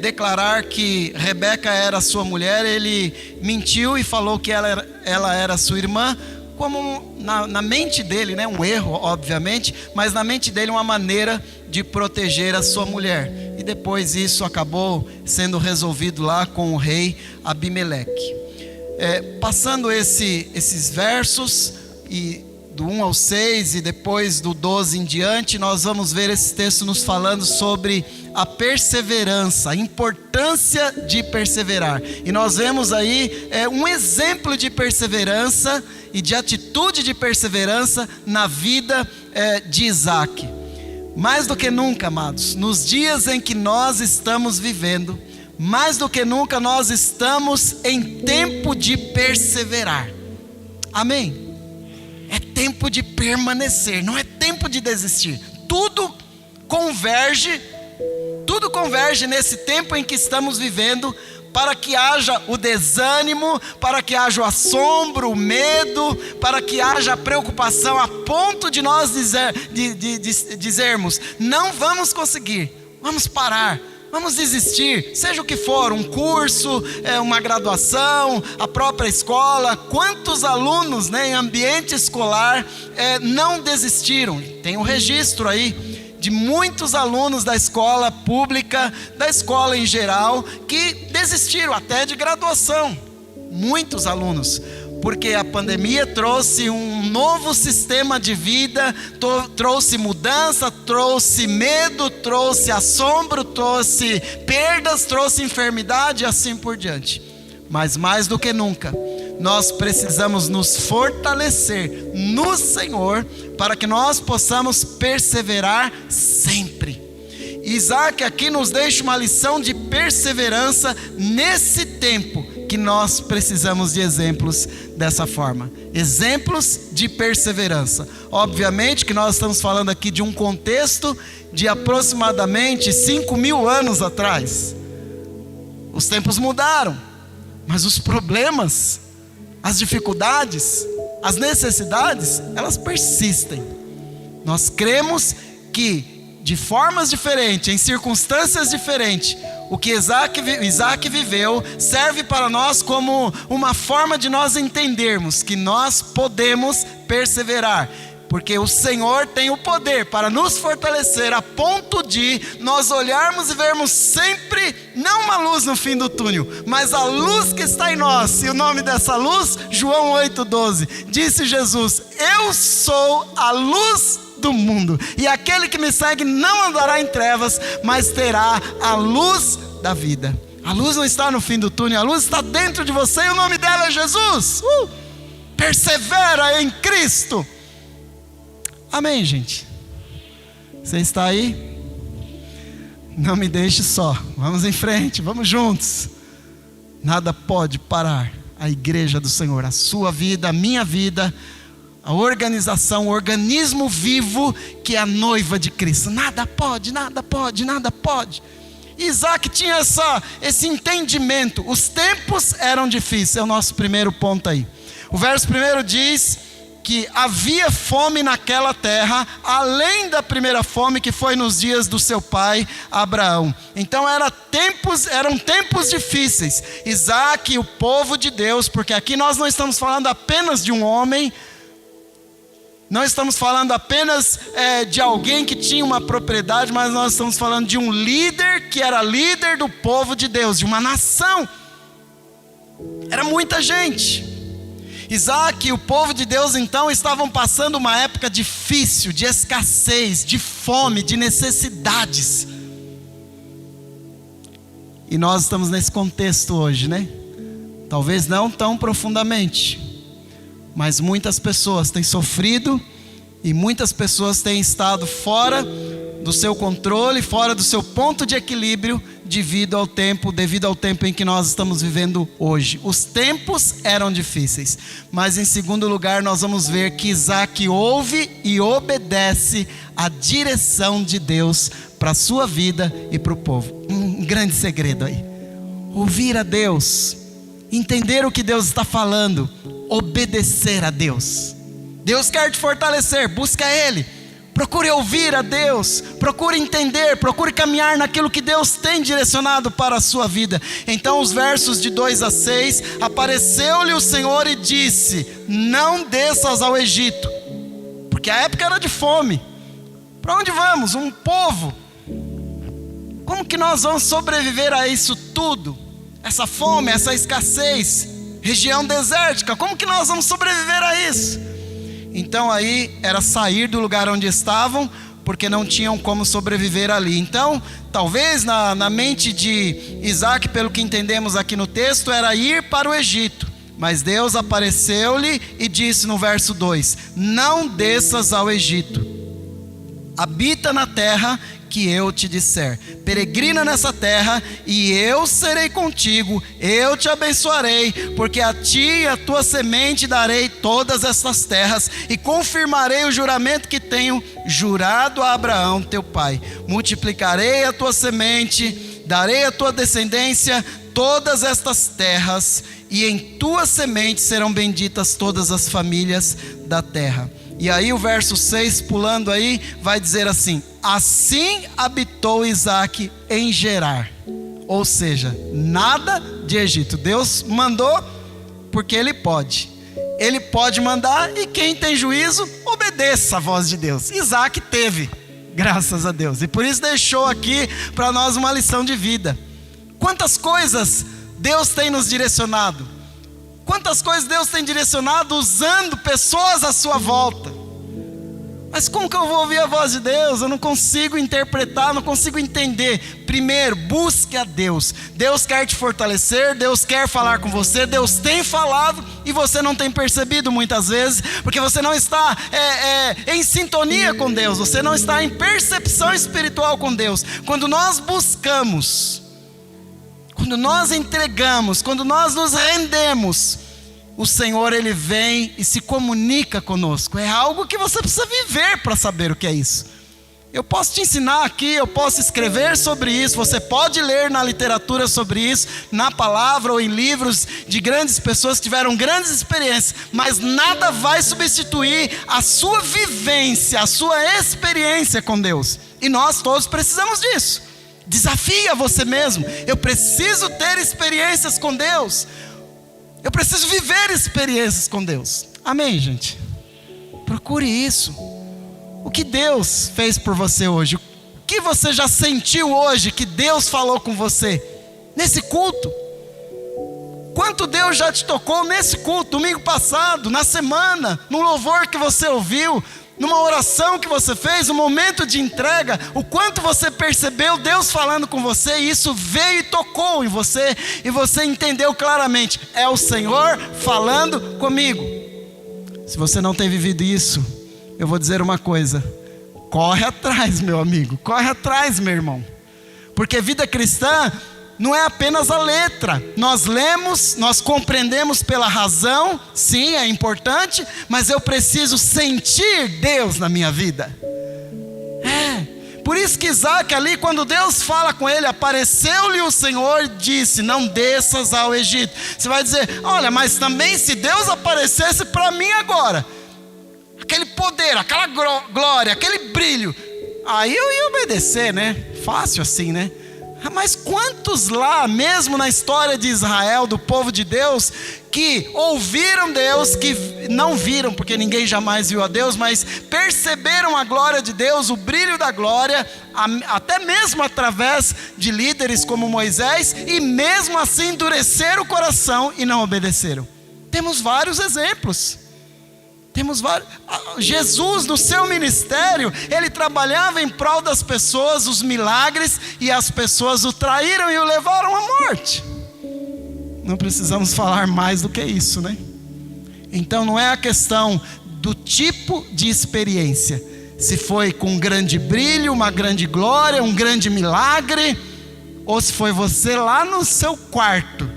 S3: declarar que Rebeca era sua mulher, ele mentiu e falou que ela era sua irmã, como na mente dele, um erro obviamente, mas na mente dele uma maneira de proteger a sua mulher. E depois isso acabou sendo resolvido lá com o rei Abimeleque. Passando esses versos, e do 1 ao 6 e depois do 12 em diante, nós vamos ver esse texto nos falando sobre a perseverança, a importância de perseverar. E nós vemos aí um exemplo de perseverança e de atitude de perseverança na vida de Isaque. Mais do que nunca, amados, nos dias em que nós estamos vivendo, mais do que nunca nós estamos em tempo de perseverar. Amém? É tempo de permanecer, não é tempo de desistir. Tudo converge nesse tempo em que estamos vivendo, para que haja o desânimo, para que haja o assombro, o medo, para que haja a preocupação, a ponto de nós dizermos: não vamos conseguir, vamos parar, vamos desistir, seja o que for, um curso, uma graduação, a própria escola. Quantos alunos, em ambiente escolar não desistiram? Tem um registro aí de muitos alunos da escola pública, da escola em geral, que desistiram até de graduação. Muitos alunos, porque a pandemia trouxe um novo sistema de vida, trouxe mudança, trouxe medo, trouxe assombro, trouxe perdas, trouxe enfermidade e assim por diante. Mas mais do que nunca, nós precisamos nos fortalecer no Senhor, para que nós possamos perseverar sempre. Isaque aqui nos deixa uma lição de perseverança nesse tempo, que nós precisamos de exemplos dessa forma, exemplos de perseverança. Obviamente que nós estamos falando aqui de um contexto de aproximadamente 5.000 anos atrás. Os tempos mudaram, mas os problemas, as dificuldades, as necessidades, elas persistem. Nós cremos que de formas diferentes, em circunstâncias diferentes, o que Isaque viveu serve para nós como uma forma de nós entendermos que nós podemos perseverar, porque o Senhor tem o poder para nos fortalecer a ponto de nós olharmos e vermos sempre, não uma luz no fim do túnel, mas a luz que está em nós. E o nome dessa luz, João 8,12, disse Jesus: eu sou a luz do mundo, e aquele que me segue não andará em trevas, mas terá a luz da vida. A luz não está no fim do túnel, a luz está dentro de você, e o nome dela é Jesus. Persevera em Cristo. Amém, gente? Você está aí? Não me deixe só. Vamos em frente, vamos juntos. Nada pode parar a igreja do Senhor, a sua vida, a minha vida, a organização, o organismo vivo que é a noiva de Cristo. Nada pode, nada pode, nada pode. Isaque tinha esse entendimento. Os tempos eram difíceis, é o nosso primeiro ponto aí. O verso 1 diz que havia fome naquela terra, além da primeira fome que foi nos dias do seu pai Abraão. Então eram tempos difíceis. Isaac, o povo de Deus, porque aqui nós não estamos falando apenas de um homem, não estamos falando apenas de alguém que tinha uma propriedade, mas nós estamos falando de um líder que era líder do povo de Deus, de uma nação. Era muita gente. Isaac e o povo de Deus então estavam passando uma época difícil, de escassez, de fome, de necessidades. E nós estamos nesse contexto hoje, né? Talvez não tão profundamente, mas muitas pessoas têm sofrido e muitas pessoas têm estado fora do seu controle, fora do seu ponto de equilíbrio devido ao tempo em que nós estamos vivendo hoje. Os tempos eram difíceis, mas em segundo lugar nós vamos ver que Isaac ouve e obedece a direção de Deus para a sua vida e para o povo. Um grande segredo aí: ouvir a Deus, entender o que Deus está falando, obedecer a Deus. Deus quer te fortalecer, busca Ele. Procure ouvir a Deus, procure entender, procure caminhar naquilo que Deus tem direcionado para a sua vida. Então os versos de 2 a 6, apareceu-lhe o Senhor e disse: não desças ao Egito, porque a época era de fome. Para onde vamos? Um povo. Como que nós vamos sobreviver a isso tudo? Essa fome, essa escassez, região desértica, como que nós vamos sobreviver a isso? Então aí era sair do lugar onde estavam, porque não tinham como sobreviver ali. Então, talvez na mente de Isaac, pelo que entendemos aqui no texto, era ir para o Egito. Mas Deus apareceu-lhe e disse no verso 2: não desças ao Egito, habita na terra que eu te disser, peregrina nessa terra, e eu serei contigo, eu te abençoarei, porque a ti e a tua semente darei todas estas terras, e confirmarei o juramento que tenho jurado a Abraão teu pai. Multiplicarei a tua semente, darei à tua descendência todas estas terras, e em tua semente serão benditas todas as famílias da terra. E aí o verso 6, pulando aí, vai dizer assim: assim habitou Isaac em Gerar. Ou seja, nada de Egito. Deus mandou porque Ele pode. Ele pode mandar, e quem tem juízo, obedeça a voz de Deus. Isaac teve, graças a Deus. E por isso deixou aqui para nós uma lição de vida. Quantas coisas Deus tem nos direcionado. Quantas coisas Deus tem direcionado usando pessoas à sua volta. Mas como que eu vou ouvir a voz de Deus? Eu não consigo interpretar, não consigo entender. Primeiro, busque a Deus. Deus quer te fortalecer, Deus quer falar com você, Deus tem falado e você não tem percebido muitas vezes, porque você não está em sintonia com Deus, você não está em percepção espiritual com Deus. Quando nós buscamos, quando nós entregamos, quando nós nos rendemos, o Senhor, Ele vem e se comunica conosco. É algo que você precisa viver para saber o que é isso. Eu posso te ensinar aqui, eu posso escrever sobre isso, você pode ler na literatura sobre isso, na palavra ou em livros de grandes pessoas que tiveram grandes experiências, mas nada vai substituir a sua vivência, a sua experiência com Deus. E nós todos precisamos disso. Desafia você mesmo. Eu preciso ter experiências com Deus. Eu preciso viver experiências com Deus. Amém, gente? Procure isso. O que Deus fez por você hoje? O que você já sentiu hoje que Deus falou com você? Nesse culto? Quanto Deus já te tocou nesse culto? Domingo passado, na semana, no louvor que você ouviu, numa oração que você fez, um momento de entrega, o quanto você percebeu Deus falando com você, e isso veio e tocou em você, e você entendeu claramente: é o Senhor falando comigo. Se você não tem vivido isso, eu vou dizer uma coisa: corre atrás, meu amigo, corre atrás, meu irmão, porque vida cristã não é apenas a letra. Nós lemos, nós compreendemos pela razão, sim, é importante, mas eu preciso sentir Deus na minha vida. Por isso que Isaac ali, quando Deus fala com ele, apareceu-lhe o Senhor e disse: não desças ao Egito. Você vai dizer: olha, mas também se Deus aparecesse para mim agora, aquele poder, aquela glória, aquele brilho, aí eu ia obedecer, né? Fácil assim, né? Mas quantos lá, mesmo na história de Israel, do povo de Deus, que ouviram Deus, que não viram, porque ninguém jamais viu a Deus, mas perceberam a glória de Deus, o brilho da glória, até mesmo através de líderes como Moisés, e mesmo assim endureceram o coração e não obedeceram. Temos vários exemplos. Jesus, no seu ministério, ele trabalhava em prol das pessoas, os milagres, e as pessoas o traíram e o levaram à morte. Não precisamos falar mais do que isso, né? Então não é a questão do tipo de experiência, se foi com um grande brilho, uma grande glória, um grande milagre, ou se foi você lá no seu quarto,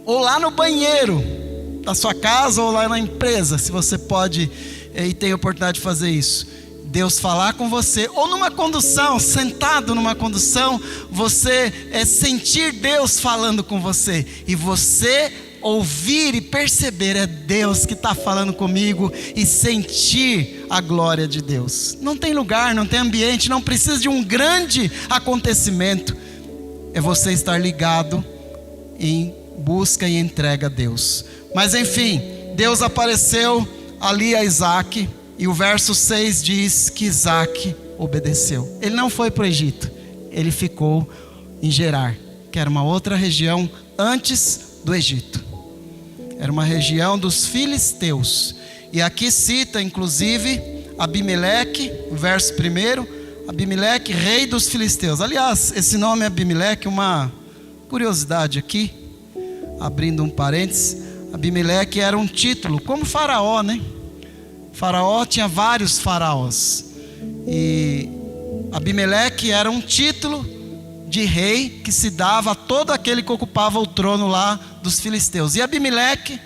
S3: ou lá no banheiro da sua casa, ou lá na empresa, se você pode e tem a oportunidade de fazer isso, Deus falar com você, ou numa condução, sentado numa condução, você sentir Deus falando com você, e você ouvir e perceber, é Deus que está falando comigo, e sentir a glória de Deus. Não tem lugar, não tem ambiente, não precisa de um grande acontecimento, é você estar ligado em busca e entrega a Deus. Mas enfim, Deus apareceu ali a Isaac, e o verso 6 diz que Isaac obedeceu. Ele não foi para o Egito, ele ficou em Gerar, que era uma outra região antes do Egito. Era uma região dos filisteus. E aqui cita inclusive Abimeleque, o verso 1, Abimeleque, rei dos filisteus. Aliás, esse nome Abimeleque, uma curiosidade aqui, abrindo um parênteses, Abimeleque era um título, como Faraó, né? Faraó tinha vários faraós, e Abimeleque era um título de rei que se dava a todo aquele que ocupava o trono lá dos filisteus. E Abimeleque,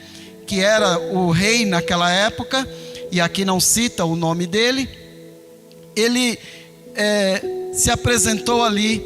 S3: que era o rei naquela época, e aqui não cita o nome dele, ele se apresentou ali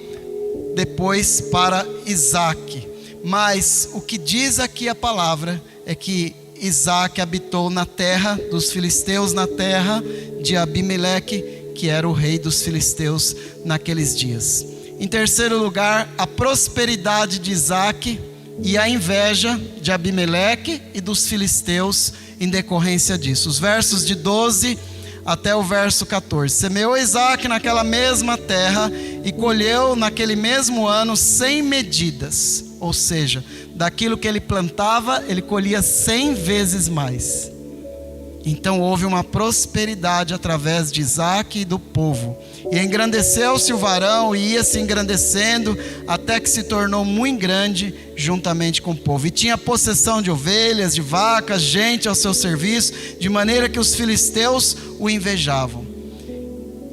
S3: depois para Isaac. Mas o que diz aqui a palavra é que Isaac habitou na terra dos filisteus, na terra de Abimeleque, que era o rei dos filisteus naqueles dias. Em terceiro lugar, a prosperidade de Isaac e a inveja de Abimeleque e dos filisteus em decorrência disso. Os versos de 12 até o verso 14. Semeou Isaac naquela mesma terra e colheu naquele mesmo ano 100 medidas. Ou seja, daquilo que ele plantava, ele colhia 100 vezes mais. Então houve uma prosperidade através de Isaac e do povo. E engrandeceu-se o varão e ia se engrandecendo até que se tornou muito grande juntamente com o povo. E tinha possessão de ovelhas, de vacas, gente ao seu serviço, de maneira que os filisteus o invejavam.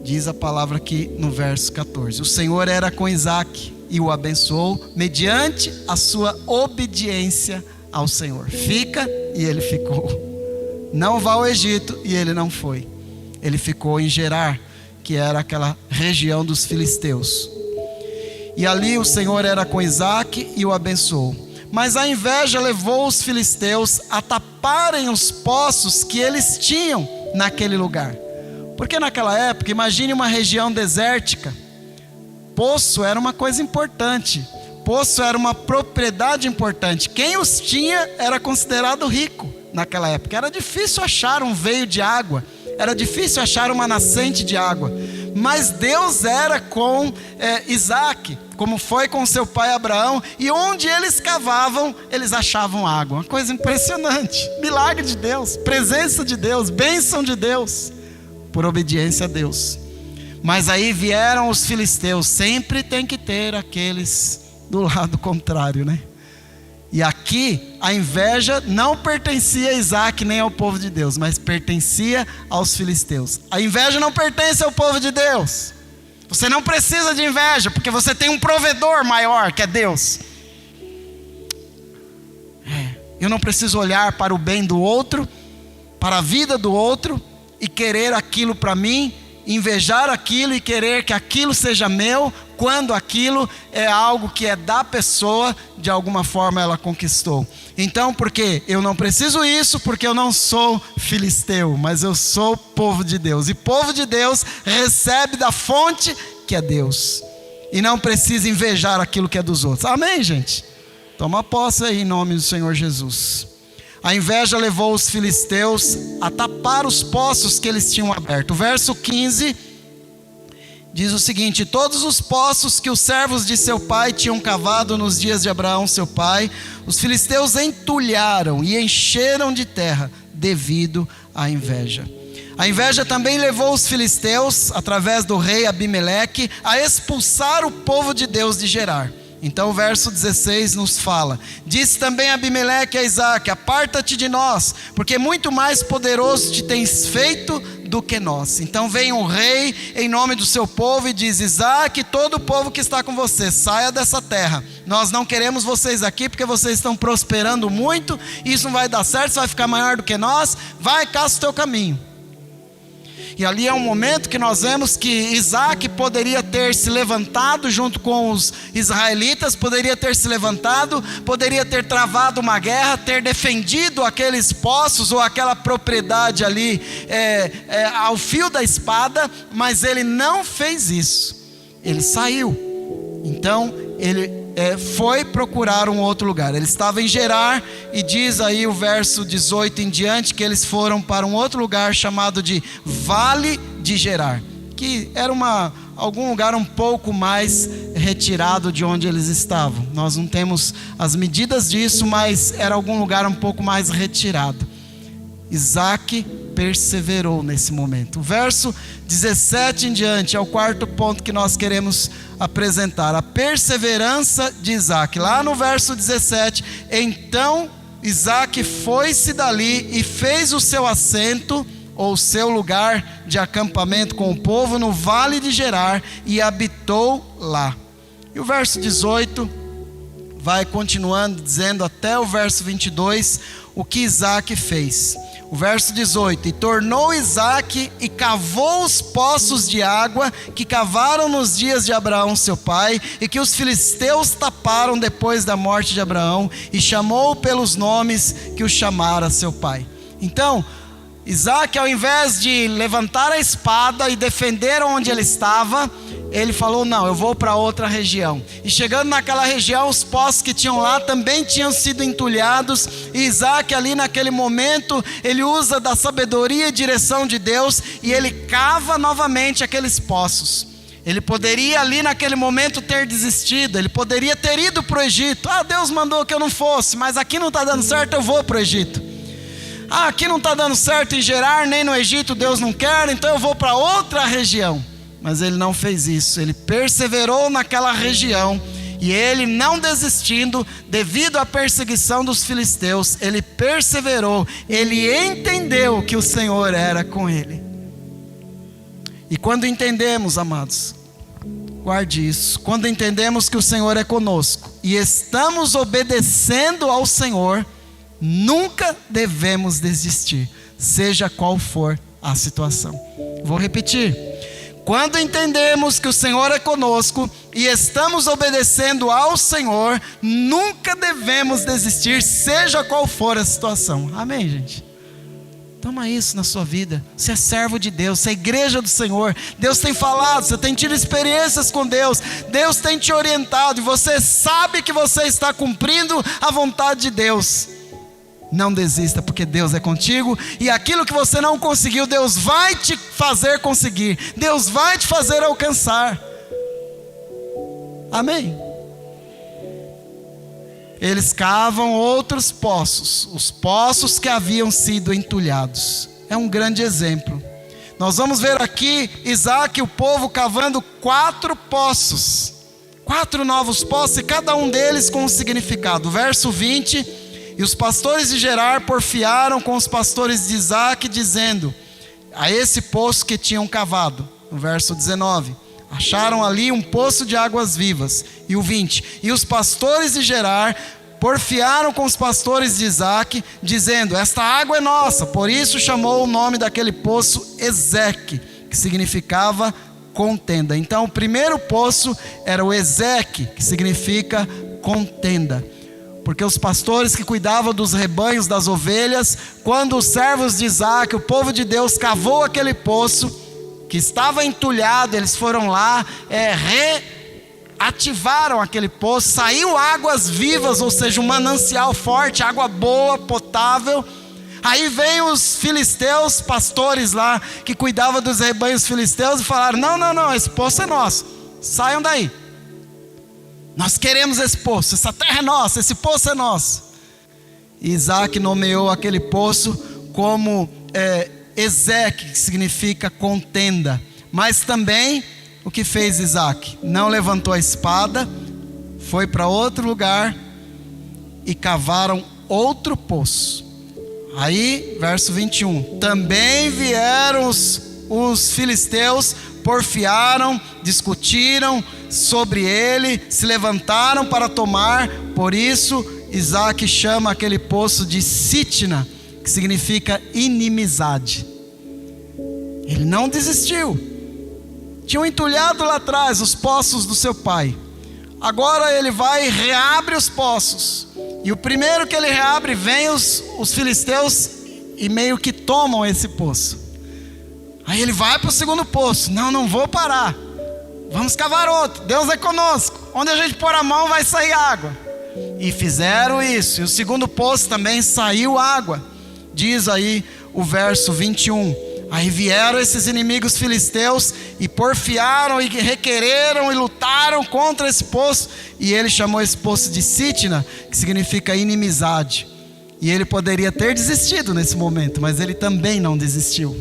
S3: Diz a palavra aqui no verso 14. O Senhor era com Isaac e o abençoou mediante a sua obediência ao Senhor. Fica, e ele ficou. Não vá ao Egito, e ele não foi. Ele ficou em Gerar, que era aquela região dos filisteus. E ali o Senhor era com Isaac e o abençoou. Mas a inveja levou os filisteus a taparem os poços que eles tinham naquele lugar. Porque naquela época, imagine uma região desértica. Poço era uma coisa importante. Poço era uma propriedade importante. Quem os tinha era considerado rico naquela época. Era difícil achar um veio de água. Era difícil achar uma nascente de água. Mas Deus era com Isaac, como foi com seu pai Abraão. E onde eles cavavam, eles achavam água. Uma coisa impressionante. Milagre de Deus, presença de Deus, bênção de Deus, por obediência a Deus. Mas aí vieram os filisteus. Sempre tem que ter aqueles do lado contrário, né? E aqui a inveja não pertencia a Isaac nem ao povo de Deus, mas pertencia aos filisteus. A inveja não pertence ao povo de Deus. Você não precisa de inveja, porque você tem um provedor maior, que é Deus. Eu não preciso olhar para o bem do outro, para a vida do outro, e querer aquilo para mim, invejar aquilo e querer que aquilo seja meu, quando aquilo é algo que é da pessoa, de alguma forma ela conquistou. Então, porque eu não preciso isso, porque eu não sou filisteu, mas eu sou povo de Deus. E povo de Deus recebe da fonte que é Deus. E não precisa invejar aquilo que é dos outros. Amém, gente? Toma posse aí em nome do Senhor Jesus. A inveja levou os filisteus a tapar os poços que eles tinham aberto. O verso 15 diz o seguinte: todos os poços que os servos de seu pai tinham cavado nos dias de Abraão seu pai, os filisteus entulharam e encheram de terra devido à inveja. A inveja também levou os filisteus, através do rei Abimeleque, a expulsar o povo de Deus de Gerar. Então o verso 16 nos fala: disse também Abimeleque a Isaque: aparta-te de nós, porque muito mais poderoso te tens feito do que nós. Então vem o rei em nome do seu povo e diz: Isaque e todo o povo que está com você, saia dessa terra. Nós não queremos vocês aqui porque vocês estão prosperando muito, isso não vai dar certo, você vai ficar maior do que nós, vai, caça o teu caminho. E ali é um momento que nós vemos que Isaque poderia ter se levantado junto com os israelitas, poderia ter se levantado, poderia ter travado uma guerra, ter defendido aqueles poços ou aquela propriedade ali ao fio da espada, mas ele não fez isso, ele saiu. Então ele foi procurar um outro lugar. Ele estava em Gerar, e diz aí o verso 18 em diante que eles foram para um outro lugar chamado de Vale de Gerar, que era algum lugar um pouco mais retirado de onde eles estavam. Nós não temos as medidas disso, mas era algum lugar um pouco mais retirado. Isaque perseverou nesse momento. O verso 17 em diante é o quarto ponto que nós queremos apresentar: a perseverança de Isaque. Lá no verso 17: então Isaque foi-se dali e fez o seu assento, ou seu lugar de acampamento com o povo, no vale de Gerar, e habitou lá. E o verso 18 vai continuando, dizendo até o verso 22 o que Isaque fez. O verso 18: e tornou Isaque e cavou os poços de água que cavaram nos dias de Abraão seu pai, e que os filisteus taparam depois da morte de Abraão, e chamou pelos nomes que o chamara seu pai. Então Isaque, ao invés de levantar a espada e defender onde ele estava, ele falou: não, eu vou para outra região. E chegando naquela região, os poços que tinham lá também tinham sido entulhados. E Isaque ali naquele momento, ele usa da sabedoria e direção de Deus, e ele cava novamente aqueles poços. Ele poderia ali naquele momento ter desistido, ele poderia ter ido para o Egito. Deus mandou que eu não fosse, mas aqui não está dando certo, eu vou para o Egito. Aqui não está dando certo em Gerar, nem no Egito Deus não quer, então eu vou para outra região. Mas ele não fez isso, ele perseverou naquela região, e ele, não desistindo devido à perseguição dos filisteus, ele perseverou, ele entendeu que o Senhor era com ele. E quando entendemos, amados, guarde isso, quando entendemos que o Senhor é conosco e estamos obedecendo ao Senhor, nunca devemos desistir, seja qual for a situação. Vou repetir: quando entendemos que o Senhor é conosco e estamos obedecendo ao Senhor, nunca devemos desistir, seja qual for a situação. Amém, gente? Toma isso na sua vida. Você é servo de Deus, você é igreja do Senhor. Deus tem falado, você tem tido experiências com Deus, Deus tem te orientado, e você sabe que você está cumprindo a vontade de Deus. Não desista, porque Deus é contigo, e aquilo que você não conseguiu, Deus vai te fazer conseguir, Deus vai te fazer alcançar. Amém? Eles cavam outros poços, os poços que haviam sido entulhados. É um grande exemplo. Nós vamos ver aqui Isaque e o povo cavando 4 poços, 4 novos poços, e cada um deles com um significado. Verso 20: e os pastores de Gerar porfiaram com os pastores de Isaque, dizendo: a esse poço que tinham cavado. No verso 19: acharam ali um poço de águas vivas. E o 20: e os pastores de Gerar porfiaram com os pastores de Isaque, dizendo: esta água é nossa. Por isso chamou o nome daquele poço Ezeque, que significava contenda. Então o primeiro poço era o Ezeque, que significa contenda. Porque os pastores que cuidavam dos rebanhos, das ovelhas, quando os servos de Isaac, o povo de Deus, cavou aquele poço, que estava entulhado, eles foram lá, reativaram aquele poço, saiu águas vivas, ou seja, um manancial forte, água boa, potável. Aí vem os filisteus, pastores lá, que cuidavam dos rebanhos filisteus, e falaram: não, esse poço é nosso, saiam daí. Nós queremos esse poço, essa terra é nossa, esse poço é nosso. E Isaac nomeou aquele poço como Ezeque, que significa contenda. Mas também, o que fez Isaac? Não levantou a espada, foi para outro lugar e cavaram outro poço. Aí, verso 21, também vieram os filisteus, porfiaram, discutiram sobre ele, se levantaram para tomar. Por isso Isaac chama aquele poço de Sitna, que significa inimizade. Ele não desistiu. Tinham entulhado lá atrás os poços do seu pai. Agora ele vai e reabre os poços. E o primeiro que ele reabre, vem os filisteus e meio que tomam esse poço. Aí ele vai para o segundo poço. Não vou parar. Vamos cavar outro. Deus é conosco. Onde a gente pôr a mão vai sair água. E fizeram isso. E o segundo poço também saiu água. Diz aí o verso 21. Aí vieram esses inimigos filisteus e porfiaram e requereram e lutaram contra esse poço. E ele chamou esse poço de Sitna, que significa inimizade. E ele poderia ter desistido nesse momento, mas ele também não desistiu.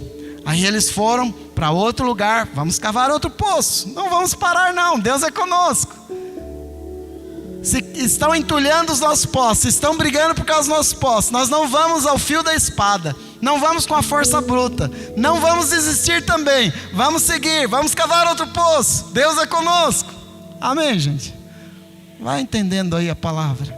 S3: Aí eles foram para outro lugar. Vamos cavar outro poço. Não vamos parar não, Deus é conosco. Se estão entulhando os nossos poços, estão brigando por causa dos nossos poços, nós não vamos ao fio da espada, não vamos com a força bruta, não vamos desistir também, vamos seguir, vamos cavar outro poço, Deus é conosco. Amém, gente? Vai entendendo aí a palavra.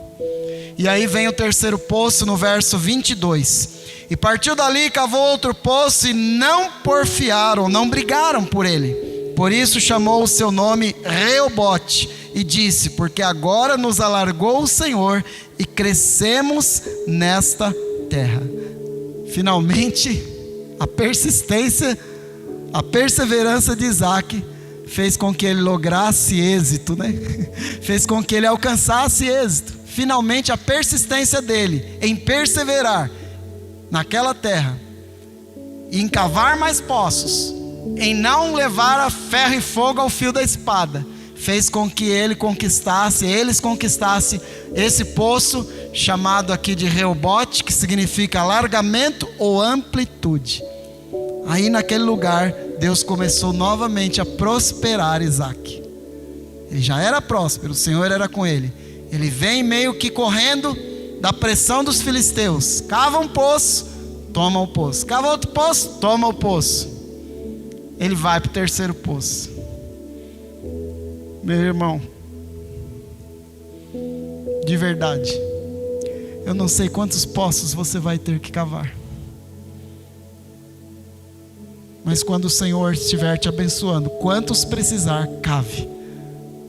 S3: E aí vem o terceiro poço no verso 22. E partiu dali, cavou outro poço e não porfiaram, não brigaram por ele. Por isso chamou o seu nome Reobote e disse: porque agora nos alargou o Senhor e crescemos nesta terra. Finalmente, a persistência, a perseverança de Isaac fez com que ele lograsse êxito, né? Fez com que ele alcançasse êxito. Finalmente, a persistência dele em perseverar naquela terra, em cavar mais poços, em não levar a ferro e fogo ao fio da espada, fez com que eles conquistassem esse poço, chamado aqui de Reobote, que significa alargamento ou amplitude. Aí naquele lugar, Deus começou novamente a prosperar Isaac. Ele já era próspero, o Senhor era com ele. Ele vem meio que correndo da pressão dos filisteus. Cava um poço, toma o poço. Cava outro poço, toma o poço. Ele vai para o terceiro poço. Meu irmão, de verdade, eu não sei quantos poços você vai ter que cavar, mas quando o Senhor estiver te abençoando, quantos precisar, cave,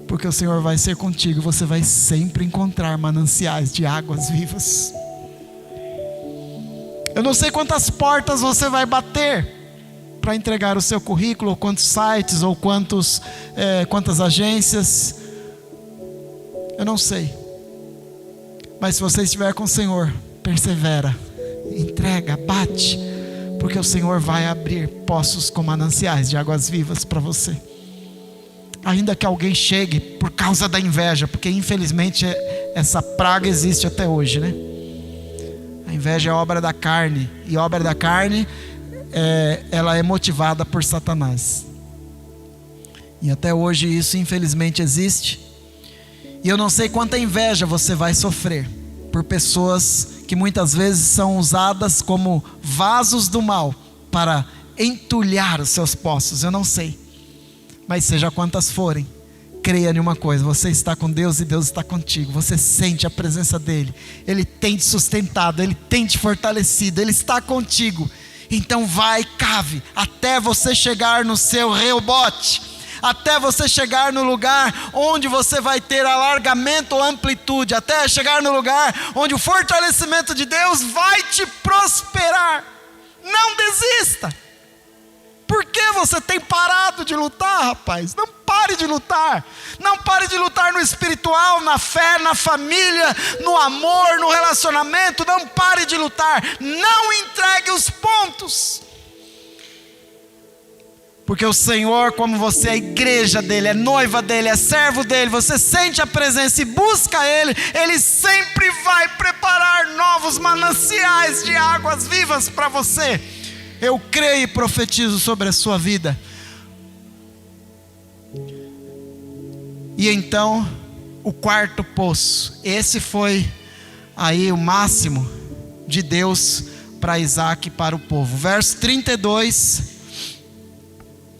S3: porque o Senhor vai ser contigo. Você vai sempre encontrar mananciais de águas vivas. Eu não sei quantas portas você vai bater para entregar o seu currículo, ou quantos sites, ou quantas agências, eu não sei. Mas se você estiver com o Senhor, persevera, entrega, bate, porque o Senhor vai abrir poços com mananciais de águas vivas para você. Ainda que alguém chegue por causa da inveja, porque infelizmente essa praga existe até hoje, né? A inveja é obra da carne, e obra da carne ela é motivada por Satanás. E até hoje isso infelizmente existe. E eu não sei quanta inveja você vai sofrer por pessoas que muitas vezes são usadas como vasos do mal para entulhar os seus poços. Eu não sei, mas seja quantas forem, creia em uma coisa: você está com Deus e Deus está contigo. Você sente a presença dele, ele tem te sustentado, ele tem te fortalecido, ele está contigo. Então vai, cave, até você chegar no seu Reobote. até você chegar no lugar onde você vai ter alargamento ou amplitude, até chegar no lugar onde o fortalecimento de Deus vai te prosperar. Não desista. Por que você tem parado de lutar, rapaz? Não pare de lutar. Não pare de lutar no espiritual, na fé, na família, no amor, no relacionamento. Não pare de lutar. Não entregue os pontos. Porque o Senhor, como você é igreja dele, é noiva dele, é servo dele, você sente a presença e busca ele, ele sempre vai preparar novos mananciais de águas vivas para você. Eu creio e profetizo sobre a sua vida. E então, o quarto poço. Esse foi aí o máximo de Deus para Isaac e para o povo. Verso 32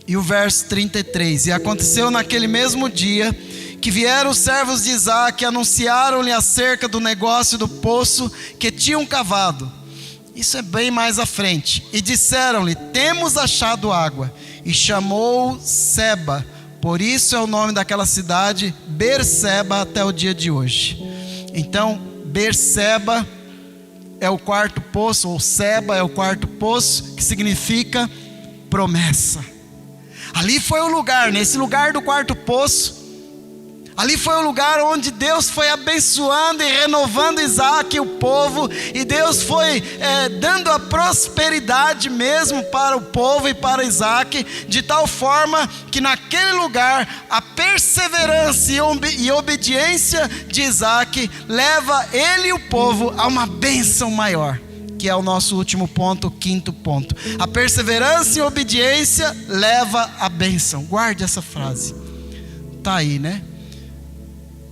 S3: e o verso 33. E aconteceu naquele mesmo dia que vieram os servos de Isaac e anunciaram-lhe acerca do negócio do poço que tinham cavado. Isso é bem mais à frente. E disseram-lhe: temos achado água. E chamou Seba. Por isso é o nome daquela cidade, Berseba, até o dia de hoje. Então, Berseba é o quarto poço, ou Seba é o quarto poço, que significa promessa. Ali foi o lugar, nesse lugar do quarto poço, ali foi o lugar onde Deus foi abençoando e renovando Isaac e o povo, e Deus foi dando a prosperidade mesmo para o povo e para Isaac, de tal forma que naquele lugar a perseverança e obediência de Isaac leva ele e o povo a uma bênção maior, que é o nosso último ponto, o quinto ponto. A perseverança e obediência leva a bênção. Guarde essa frase, está aí, né?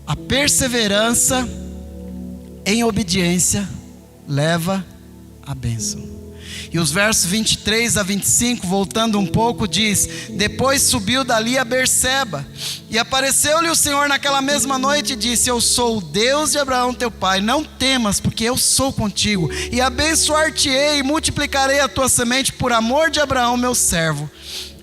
S3: A perseverança em obediência leva a bênção. E os versos 23 a 25, voltando um pouco, diz: depois subiu dali a Berseba, e apareceu-lhe o Senhor naquela mesma noite e disse: eu sou o Deus de Abraão teu pai, não temas, porque eu sou contigo, e abençoar-te-ei e multiplicarei a tua semente por amor de Abraão meu servo.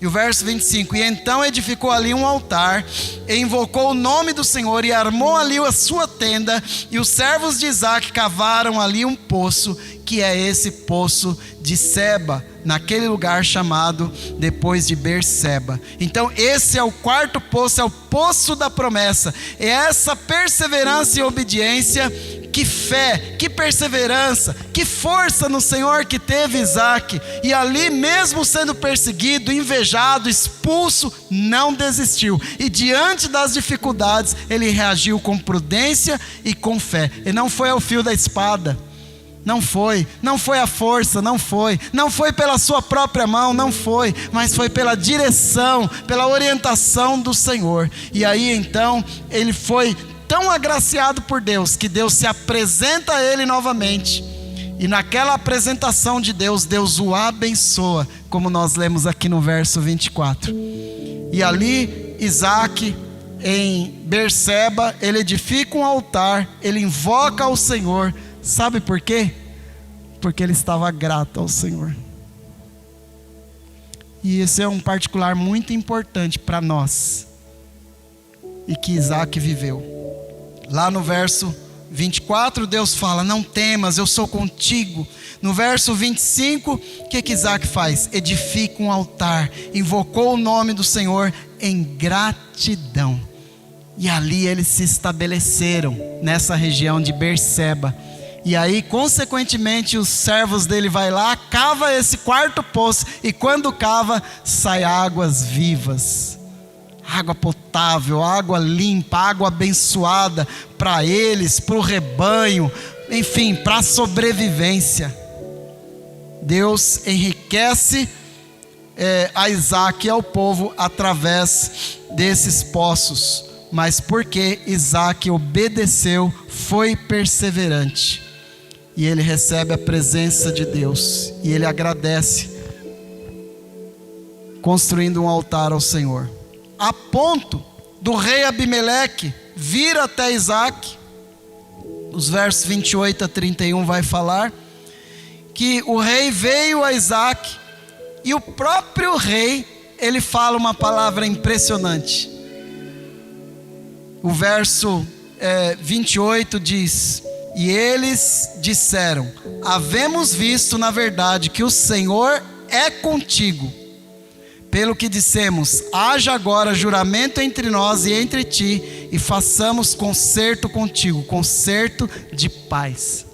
S3: E o verso 25: e então edificou ali um altar, e invocou o nome do Senhor, e armou ali a sua tenda, e os servos de Isaac cavaram ali um poço, que é esse poço de Seba, naquele lugar chamado depois de Berseba. Então esse é o quarto poço, é o poço da promessa. É essa perseverança e obediência, que fé, que perseverança, que força no Senhor que teve Isaac. E ali mesmo sendo perseguido, invejado, expulso, não desistiu. E diante das dificuldades, ele reagiu com prudência e com fé. E não foi ao fio da espada. Não foi a força, não foi pela sua própria mão, não foi, mas foi pela direção, pela orientação do Senhor. E aí então, ele foi tão agraciado por Deus, que Deus se apresenta a ele novamente, e naquela apresentação de Deus, Deus o abençoa, como nós lemos aqui no verso 24. E ali, Isaac, em Berseba, ele edifica um altar, ele invoca ao Senhor. Sabe por quê? Porque ele estava grato ao Senhor. E esse é um particular muito importante para nós, e que Isaac viveu. Lá no verso 24, Deus fala: não temas, eu sou contigo. No verso 25, o que Isaac faz? Edifica um altar, invocou o nome do Senhor em gratidão. E ali eles se estabeleceram, nessa região de Berseba. E aí, consequentemente, os servos dele vai lá, cava esse quarto poço, e quando cava, sai águas vivas, água potável, água limpa, água abençoada para eles, para o rebanho, enfim, para a sobrevivência. Deus enriquece a Isaac e ao povo através desses poços, mas porque Isaac obedeceu, foi perseverante, e ele recebe a presença de Deus, e ele agradece, construindo um altar ao Senhor, a ponto do rei Abimeleque vir até Isaac. Os versos 28 a 31 vai falar que o rei veio a Isaac, e o próprio rei ele fala uma palavra impressionante. O verso 28 diz: e eles disseram: havemos visto na verdade que o Senhor é contigo. Pelo que dissemos, haja agora juramento entre nós e entre ti, e façamos concerto contigo, concerto de paz.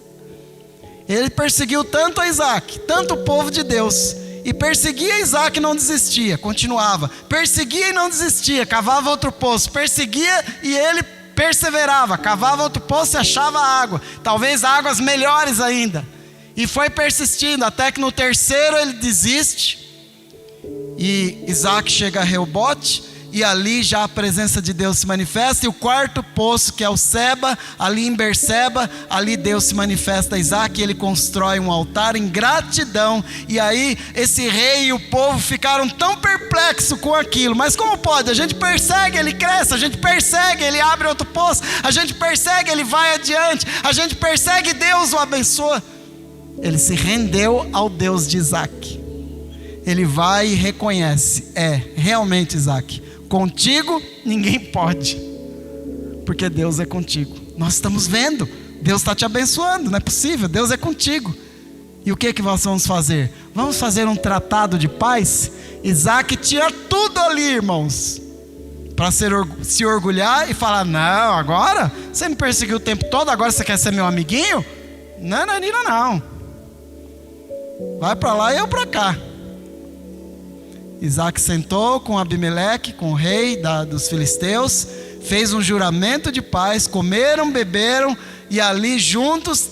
S3: Ele perseguiu tanto a Isaac, tanto o povo de Deus, e perseguia Isaac e não desistia, continuava, perseguia e não desistia, cavava outro poço, perseguia e ele perseverava, cavava outro poço e achava água, talvez águas melhores ainda, e foi persistindo, até que no terceiro ele desiste, e Isaac chega a Reobote, e ali já a presença de Deus se manifesta. E o quarto poço, que é o Seba, ali em Berseba, ali Deus se manifesta a Isaac, e ele constrói um altar em gratidão. E aí esse rei e o povo ficaram tão perplexos com aquilo. Mas como pode? A gente persegue, ele cresce, a gente persegue, ele abre outro poço, a gente persegue, ele vai adiante, a gente persegue, Deus o abençoa. Ele se rendeu ao Deus de Isaac. Ele vai e reconhece: realmente, Isaac, contigo ninguém pode, porque Deus é contigo. Nós estamos vendo, Deus está te abençoando, não é possível, Deus é contigo. E o que nós vamos fazer? Vamos fazer um tratado de paz? Isaac tinha tudo ali, irmãos, para se orgulhar e falar: não, agora você me perseguiu o tempo todo, agora você quer ser meu amiguinho? Não. Vai para lá e eu para cá. Isaac sentou com Abimeleque, com o rei dos filisteus, fez um juramento de paz, comeram, beberam, e ali juntos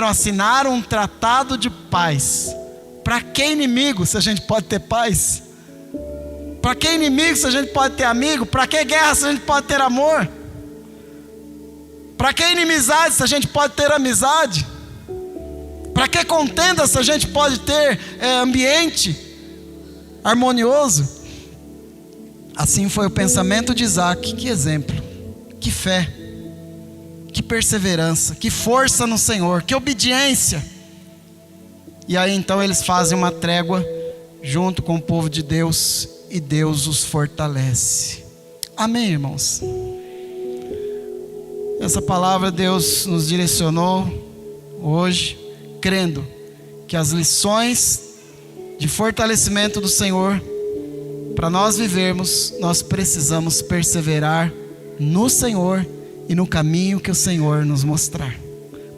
S3: assinaram um tratado de paz. Para que inimigo se a gente pode ter paz? Para que inimigo se a gente pode ter amigo? Para que guerra se a gente pode ter amor? Para que inimizade se a gente pode ter amizade? Para que contenda se a gente pode ter ambiente harmonioso? Assim foi o pensamento de Isaac. Que exemplo, que fé, que perseverança, que força no Senhor, que obediência. E aí então eles fazem uma trégua junto com o povo de Deus, e Deus os fortalece. Amém, irmãos? Essa palavra Deus nos direcionou hoje, crendo que as lições de fortalecimento do Senhor, para nós vivermos, nós precisamos perseverar no Senhor e no caminho que o Senhor nos mostrar.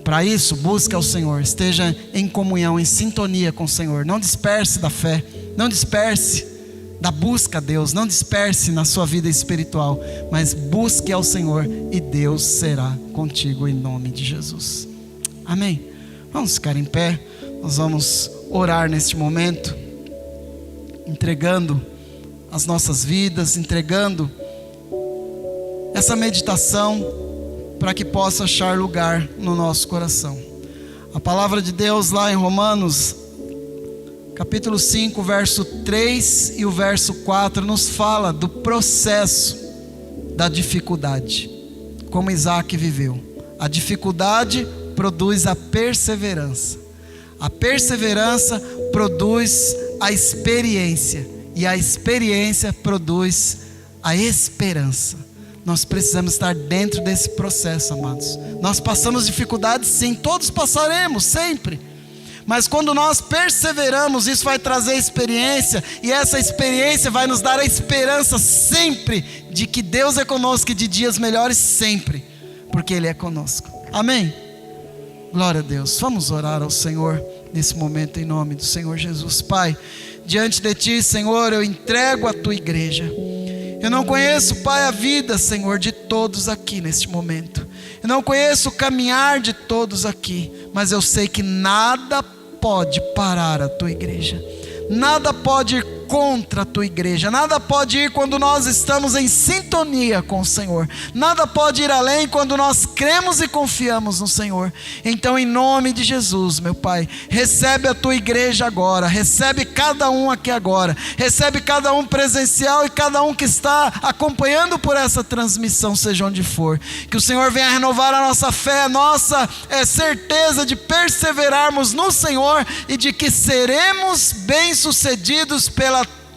S3: Para isso, busque ao Senhor, esteja em comunhão, em sintonia com o Senhor. Não disperse da fé, não disperse da busca a Deus, não disperse na sua vida espiritual, mas busque ao Senhor e Deus será contigo em nome de Jesus. Amém? Vamos ficar em pé, nós vamos orar neste momento, entregando as nossas vidas, entregando essa meditação para que possa achar lugar no nosso coração. A palavra de Deus lá em Romanos, capítulo 5, verso 3 e o verso 4, nos fala do processo da dificuldade, como Isaac viveu. A dificuldade produz a perseverança. A perseverança produz a experiência, e a experiência produz a esperança. Nós precisamos estar dentro desse processo, amados. Nós passamos dificuldades, sim, todos passaremos, sempre. Mas quando nós perseveramos, isso vai trazer experiência, e essa experiência vai nos dar a esperança sempre de que Deus é conosco, e de dias melhores sempre, porque Ele é conosco. Amém? Glória a Deus. Vamos orar ao Senhor nesse momento em nome do Senhor Jesus. Pai, diante de Ti, Senhor, eu entrego a Tua igreja. Eu não conheço, Pai, a vida, Senhor, de todos aqui neste momento. Eu não conheço o caminhar de todos aqui, mas eu sei que nada pode parar a Tua igreja. Nada pode ir contra a Tua igreja. Nada pode ir quando nós estamos em sintonia com o Senhor. Nada pode ir além quando nós cremos e confiamos no Senhor. Então, em nome de Jesus, meu Pai, recebe a Tua igreja agora. Recebe cada um aqui agora. Recebe cada um presencial e cada um que está acompanhando por essa transmissão, seja onde for. Que o Senhor venha renovar a nossa fé, a nossa certeza de perseverarmos no Senhor e de que seremos bem-sucedidos pela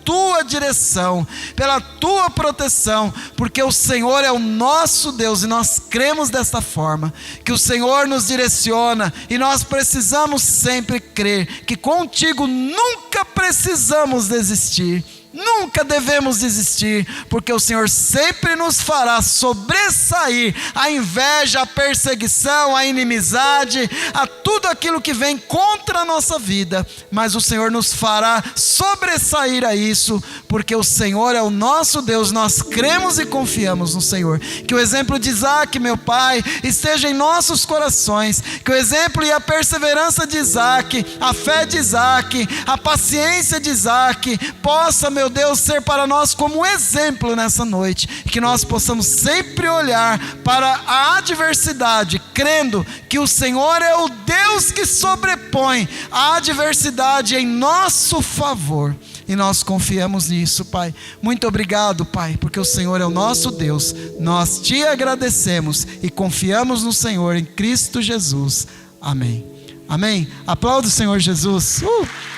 S3: tua direção, pela tua proteção, porque o Senhor é o nosso Deus e nós cremos desta forma, que o Senhor nos direciona e nós precisamos sempre crer que contigo nunca precisamos desistir. Nunca devemos desistir, porque o Senhor sempre nos fará sobressair a inveja, a perseguição, a inimizade, a tudo aquilo que vem contra a nossa vida, mas o Senhor nos fará sobressair a isso, porque o Senhor é o nosso Deus, nós cremos e confiamos no Senhor. Que o exemplo de Isaac, meu Pai, esteja em nossos corações, que o exemplo e a perseverança de Isaac, a fé de Isaac, a paciência de Isaac, possa, meu Deus, ser para nós como exemplo nessa noite, e que nós possamos sempre olhar para a adversidade, crendo que o Senhor é o Deus que sobrepõe a adversidade em nosso favor, e nós confiamos nisso, Pai. Muito obrigado, Pai, porque o Senhor é o nosso Deus, nós te agradecemos e confiamos no Senhor, em Cristo Jesus, amém. Amém. Aplauda o Senhor Jesus.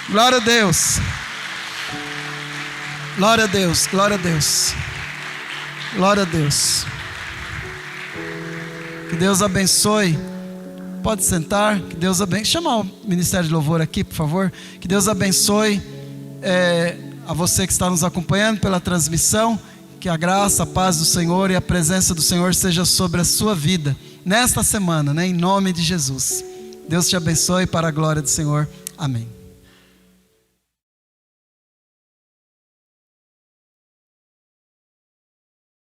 S3: Glória a Deus. Glória a Deus, glória a Deus, glória a Deus. Que Deus abençoe. Pode sentar. Que Deus abençoe. Chama o Ministério de Louvor aqui, por favor. Que Deus abençoe a você que está nos acompanhando pela transmissão. Que a graça, a paz do Senhor e a presença do Senhor seja sobre a sua vida nesta semana, né? Em nome de Jesus. Deus te abençoe para a glória do Senhor. Amém.